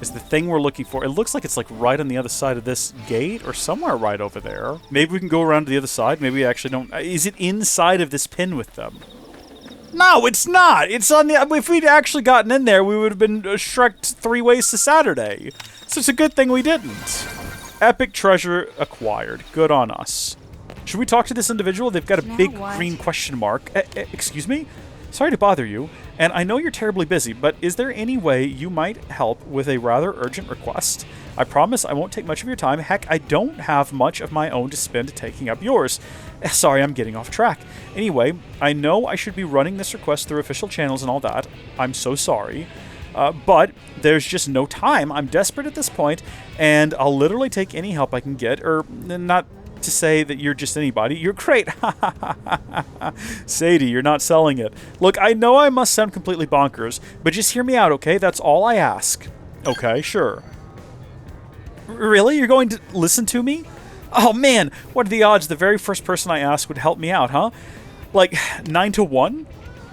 Is the thing we're looking for? It looks like it's like right on the other side of this gate or somewhere right over there. Maybe we can go around to the other side. Maybe we actually don't. Is it inside of this pin with them? No, it's not. It's on the... If we'd actually gotten in there, we would have been shreked 3 ways to Saturday. So it's a good thing we didn't. Epic treasure acquired. Good on us. Should we talk to this individual? They've got a big green question mark. Excuse me? Sorry to bother you, and I know you're terribly busy, but is there any way you might help with a rather urgent request? I promise I won't take much of your time. Heck, I don't have much of my own to spend taking up yours. Sorry, I'm getting off track. Anyway, I know I should be running this request through official channels and all that. I'm so sorry. But there's just no time. I'm desperate at this point, and I'll literally take any help I can get, or not to say that you're just anybody. You're great. Satie, you're not selling it. Look, I know I must sound completely bonkers, but just hear me out, okay? That's all I ask. Okay, sure. Really? You're going to listen to me? Oh man, what are the odds the very first person I asked would help me out, huh? Like 9 to 1?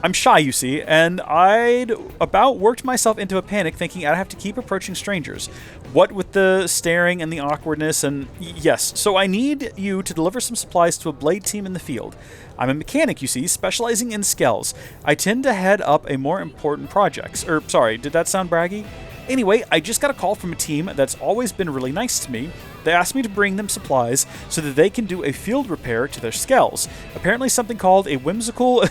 I'm shy, you see, and I'd about worked myself into a panic thinking I'd have to keep approaching strangers. What with the staring and the awkwardness and... Yes, so I need you to deliver some supplies to a blade team in the field. I'm a mechanic, you see, specializing in skells. I tend to head up a more important projects. Sorry, did that sound braggy? Anyway, I just got a call from a team that's always been really nice to me. They asked me to bring them supplies so that they can do a field repair to their skells. Apparently something called a whimsical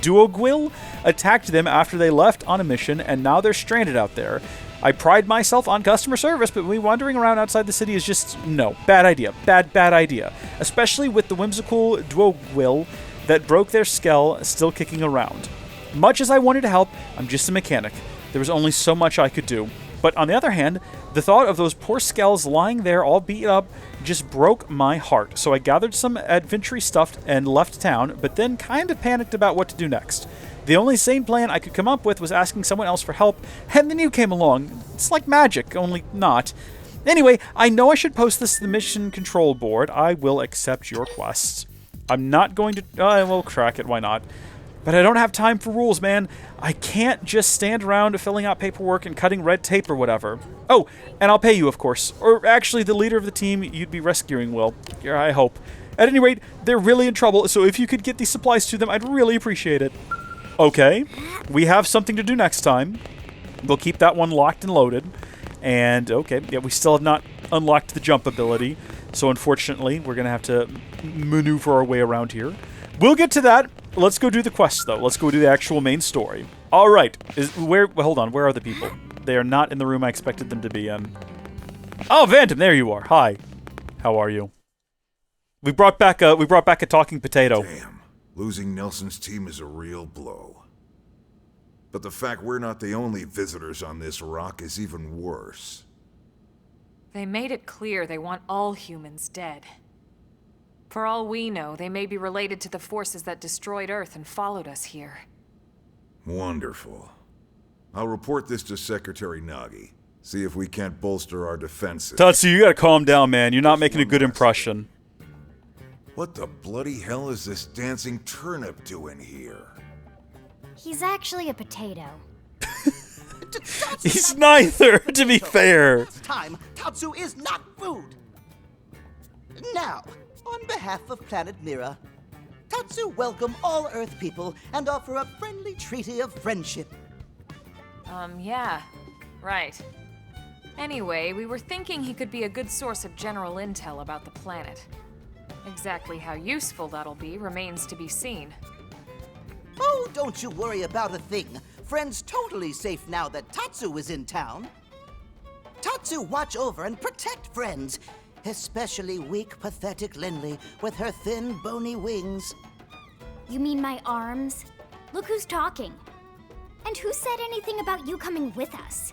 duogwil attacked them after they left on a mission, and now they're stranded out there. I pride myself on customer service, but me wandering around outside the city is just... No. Bad idea. Bad idea. Especially with the whimsical duogwil that broke their skell still kicking around. Much as I wanted to help, I'm just a mechanic. There was only so much I could do. But on the other hand, the thought of those poor skells lying there all beat up just broke my heart. So I gathered some adventure stuff and left town, but then kind of panicked about what to do next. The only sane plan I could come up with was asking someone else for help, and then you came along. It's like magic, only not. Anyway, I know I should post this to the mission control board. I will accept your quest. I'm not going to... I will crack it, why not? But I don't have time for rules, man. I can't just stand around filling out paperwork and cutting red tape or whatever. Oh, and I'll pay you, of course. Or actually, the leader of the team you'd be rescuing will. I hope. At any rate, they're really in trouble, so if you could get these supplies to them, I'd really appreciate it. Okay. We have something to do next time. We'll keep that one locked and loaded. And, okay, yeah, we still have not unlocked the jump ability. So, unfortunately, we're going to have to maneuver our way around here. We'll get to that. Let's go do the quest, though. Let's go do the actual main story. All right. Hold on. Where are the people? They are not in the room I expected them to be in. Oh, Vandham, there you are. Hi. How are you? We brought back a talking potato. Damn. Losing Nelson's team is a real blow. But the fact we're not the only visitors on this rock is even worse. They made it clear they want all humans dead. For all we know, they may be related to the forces that destroyed Earth and followed us here. Wonderful. I'll report this to Secretary Nagi. See if we can't bolster our defenses. Tatsu, you gotta calm down, man. You're not making a good impression. What the bloody hell is this dancing turnip doing here? He's actually a potato. He's neither, to be fair. This time, Tatsu is not food. Now, on behalf of Planet Mira, Tatsu welcome all Earth people and offer a friendly treaty of friendship. Yeah. Right. Anyway, we were thinking he could be a good source of general intel about the planet. Exactly how useful that'll be remains to be seen. Oh, don't you worry about a thing. Friend's totally safe now that Tatsu is in town. Tatsu watch over and protect friends, especially weak, pathetic Lindley with her thin, bony wings. You mean my arms? Look who's talking. And who said anything about you coming with us?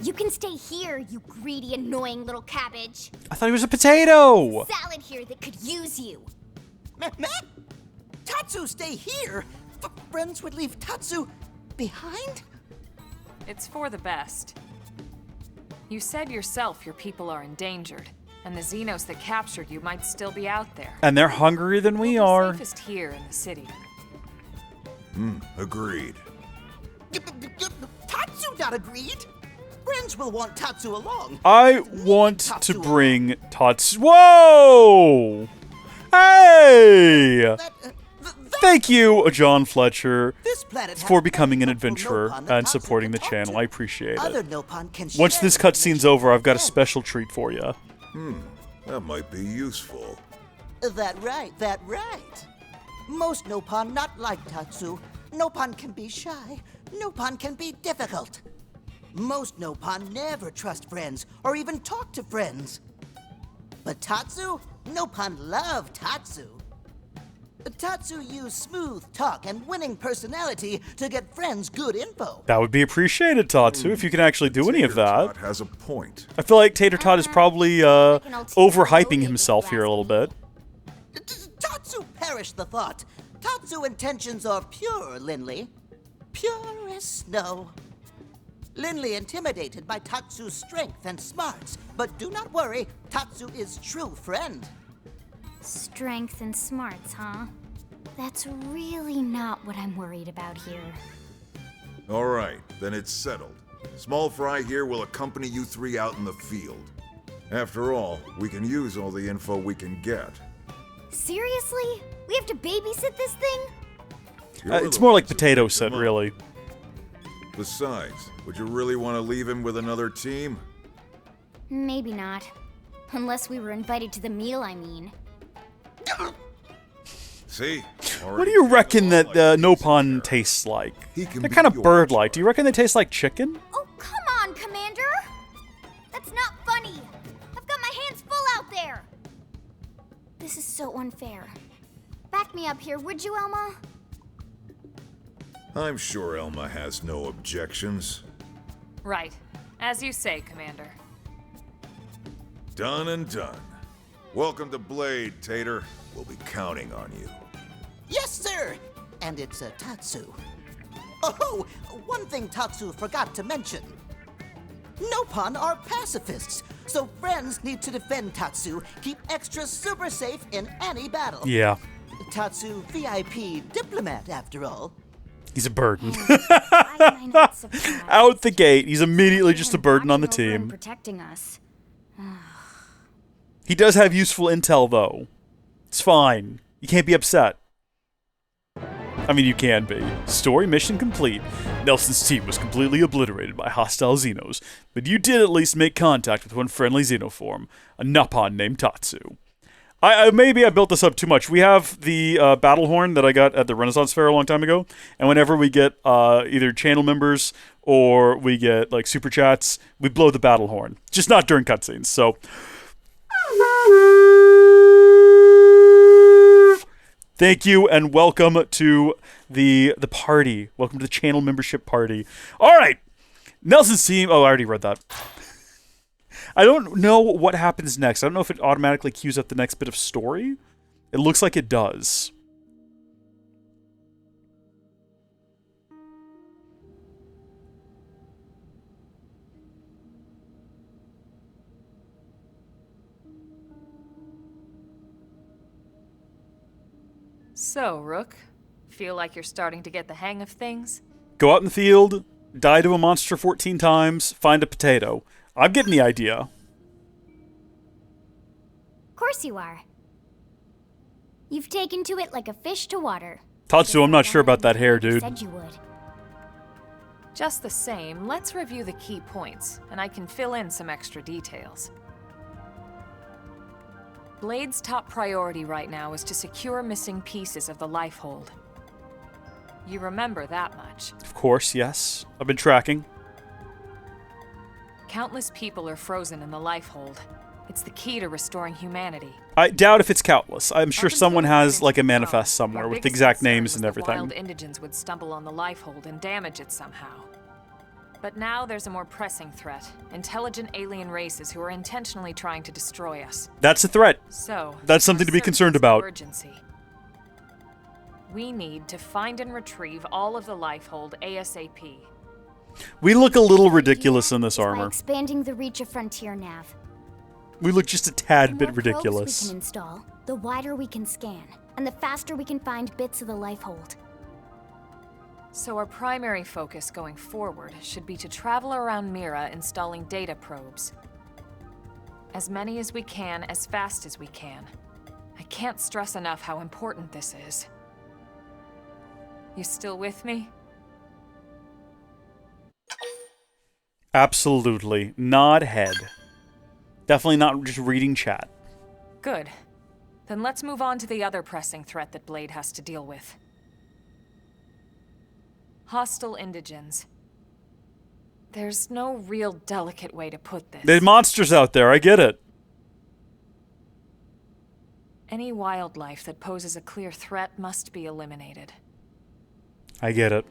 You can stay here, you greedy, annoying little cabbage. I thought he was a potato. Salad here that could use you. Meh? Tatsu stay here? Friends would leave Tatsu behind? It's for the best. You said yourself your people are endangered, and the Xenos that captured you might still be out there. And they're hungrier than we We'll are. be safest here in the city. Agreed. Tatsu not agreed. Friends will want Tatsu along. I want to bring Tatsu. Whoa! Hey! Thank you, John Fletcher, This planet for has becoming an many people adventurer Nopon that and Tatsu supporting the can talk channel. to. I appreciate Other it. Nopon can Once share this cutscene's information over, I've got a with them. special treat for you. That might be useful. That right. Most Nopon not like Tatsu. Nopon can be shy. Nopon can be difficult. Most Nopon never trust friends or even talk to friends. But Tatsu? Nopon love Tatsu. Tatsu use smooth talk and winning personality to get friends good info. That would be appreciated, Tatsu, if you can actually do any of that. Tater Tot has a point. I feel like Tater Tot is probably overhyping himself here a little bit. Tatsu perish the thought. Tatsu intentions are pure, Lindley. Pure as snow. Lindley intimidated by Tatsu's strength and smarts, but do not worry, Tatsu is true friend. Strength and smarts, huh? That's really not what I'm worried about here. All right, then it's settled. Small Fry here will accompany you three out in the field. After all, we can use all the info we can get. Seriously? We have to babysit this thing? You're It's the more like ones that potato picked set, him up. really. Besides, would you really want to leave him with another team? Maybe not. Unless we were invited to the meal, I mean. See? What do you reckon that Nopon tastes like? He can They're be kind of yours, bird-like. Do you reckon they taste like chicken? Oh, come on, Commander! That's not funny! I've got my hands full out there! This is so unfair. Back me up here, would you, Elma? I'm sure Elma has no objections. Right. As you say, Commander. Done and done. Welcome to Blade, Tater. We'll be counting on you. Yes, sir! And it's a Tatsu. Oh, one thing Tatsu forgot to mention. Nopon are pacifists, so friends need to defend Tatsu, keep extra super safe in any battle. Yeah. Tatsu VIP diplomat, after all. He's a burden. Why am I not surprised? Out the gate, he's immediately just a burden on the Watching over and team. protecting us. He does have useful intel, though. It's fine. You can't be upset. I mean, you can be. Story mission complete. Nelson's team was completely obliterated by hostile Xenos, but you did at least make contact with one friendly Xenoform, a Nupon named Tatsu. Maybe I built this up too much. We have the battle horn that I got at the Renaissance Fair a long time ago, and whenever we get either channel members or we get like super chats, we blow the battle horn. Just not during cutscenes, so... Thank you, and welcome to the party. Welcome to the channel membership party. All right, Nelson's team. Oh, I already read that. I don't know what happens next. I don't know if it automatically queues up the next bit of story. It looks like it does. So, Rook, feel like you're starting to get the hang of things? Go out in the field, die to a monster 14 times, find a potato. I'm getting the idea. Of course you are. You've taken to it like a fish to water. Tatsu, I'm not sure about that hair, dude. Said you would. Just the same, let's review the key points, and I can fill in some extra details. Blade's top priority right now is to secure missing pieces of the Lifehold. You remember that much. Of course, yes. I've been tracking. Countless people are frozen in the Lifehold. It's the key to restoring humanity. I doubt if it's countless. I'm sure Up until someone has recent like a times, manifest somewhere our with biggest exact concern names was and that everything. Wild indigents would stumble on the Lifehold and damage it somehow. But now there's a more pressing threat. Intelligent alien races who are intentionally trying to destroy us. That's a threat. So, That's something to be our concerned sense of about. Urgency. We need to find and retrieve all of the Lifehold ASAP. We look a little ridiculous in this Is by armor. expanding the reach of Frontier Nav. We look just a The tad more bit probes ridiculous. we can install, the wider we can scan, and the faster we can find bits of the Lifehold. So our primary focus going forward should be to travel around Mira installing data probes. As many as we can, as fast as we can. I can't stress enough how important this is. You still with me? Absolutely. Nod head. Definitely not just reading chat. Good. Then let's move on to the other pressing threat that Blade has to deal with. Hostile indigents. There's no real delicate way to put this. There's monsters out there, I get it. Any wildlife that poses a clear threat must be eliminated. I get it.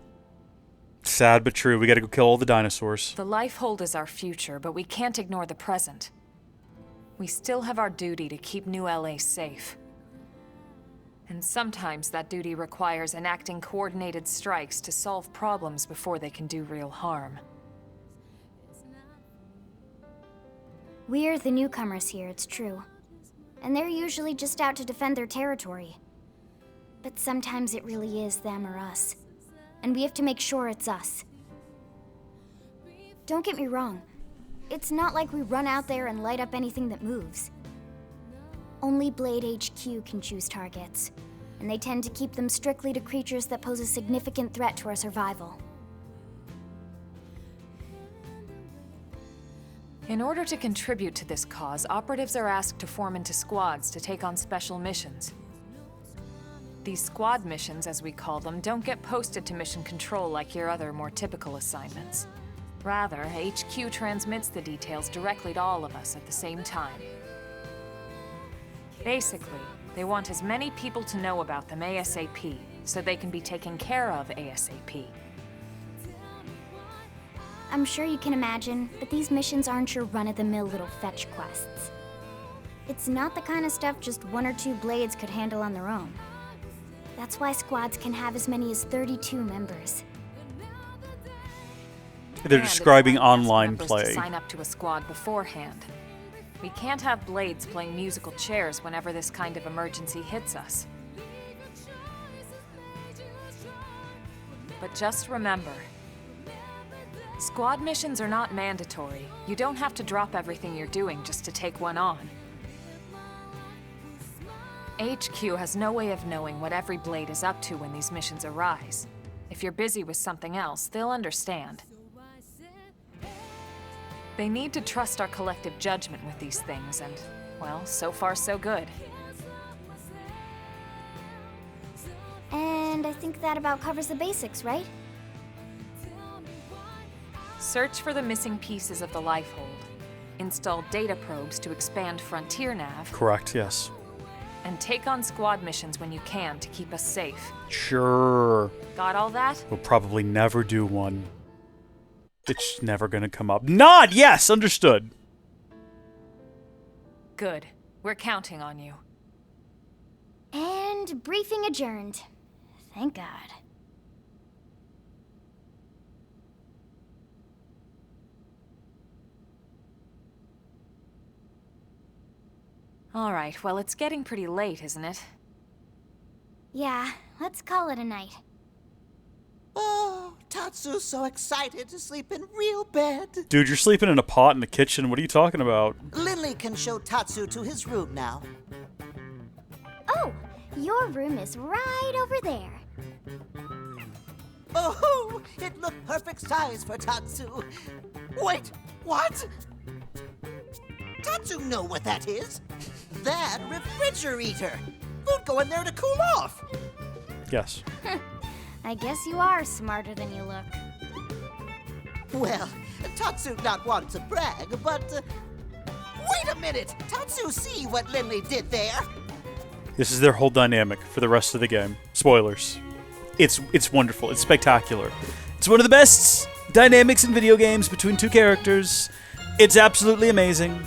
Sad but true, we gotta go kill all the dinosaurs. The Lifehold is our future, but we can't ignore the present. We still have our duty to keep New LA safe. And sometimes that duty requires enacting coordinated strikes to solve problems before they can do real harm. We're the newcomers here, it's true. And they're usually just out to defend their territory. But sometimes it really is them or us. And we have to make sure it's us. Don't get me wrong. It's not like we run out there and light up anything that moves. Only Blade HQ can choose targets, and they tend to keep them strictly to creatures that pose a significant threat to our survival. In order to contribute to this cause, operatives are asked to form into squads to take on special missions. These squad missions, as we call them, don't get posted to mission control like your other, more typical assignments. Rather, HQ transmits the details directly to all of us at the same time. Basically, they want as many people to know about them ASAP, so they can be taken care of ASAP. I'm sure you can imagine, but these missions aren't your run-of-the-mill little fetch quests. It's not the kind of stuff just one or two Blades could handle on their own. That's why squads can have as many as 32 members. They're And describing it's fine to ask online members play. to sign up to a squad beforehand. We can't have Blades playing musical chairs whenever this kind of emergency hits us. But just remember, squad missions are not mandatory. You don't have to drop everything you're doing just to take one on. HQ has no way of knowing what every blade is up to when these missions arise. If you're busy with something else, they'll understand. They need to trust our collective judgment with these things, and, well, so far so good. And I think that about covers the basics, right? Search for the missing pieces of the Lifehold. Install data probes to expand Frontier Nav. Correct, yes. And take on squad missions when you can to keep us safe. Sure. Got all that? We'll probably never do one. It's never gonna come up. Nod! Yes! Understood. Good. We're counting on you. And briefing adjourned. Thank God. All right, well, it's getting pretty late, isn't it? Yeah, let's call it a night. Oh, Tatsu's so excited to sleep in real bed. Dude, you're sleeping in a pot in the kitchen. What are you talking about? Lily can show Tatsu to his room now. Oh, your room is right over there. Oh, it looked perfect size for Tatsu. Wait, what? Tatsu know what that is. That refrigerator. Food go in there to cool off. Yes. I guess you are smarter than you look. Well, Tatsu not want to brag, but... wait a minute! Tatsu see what Lily did there? This is their whole dynamic for the rest of the game. Spoilers. It's wonderful. It's spectacular. It's one of the best dynamics in video games between two characters. It's absolutely amazing.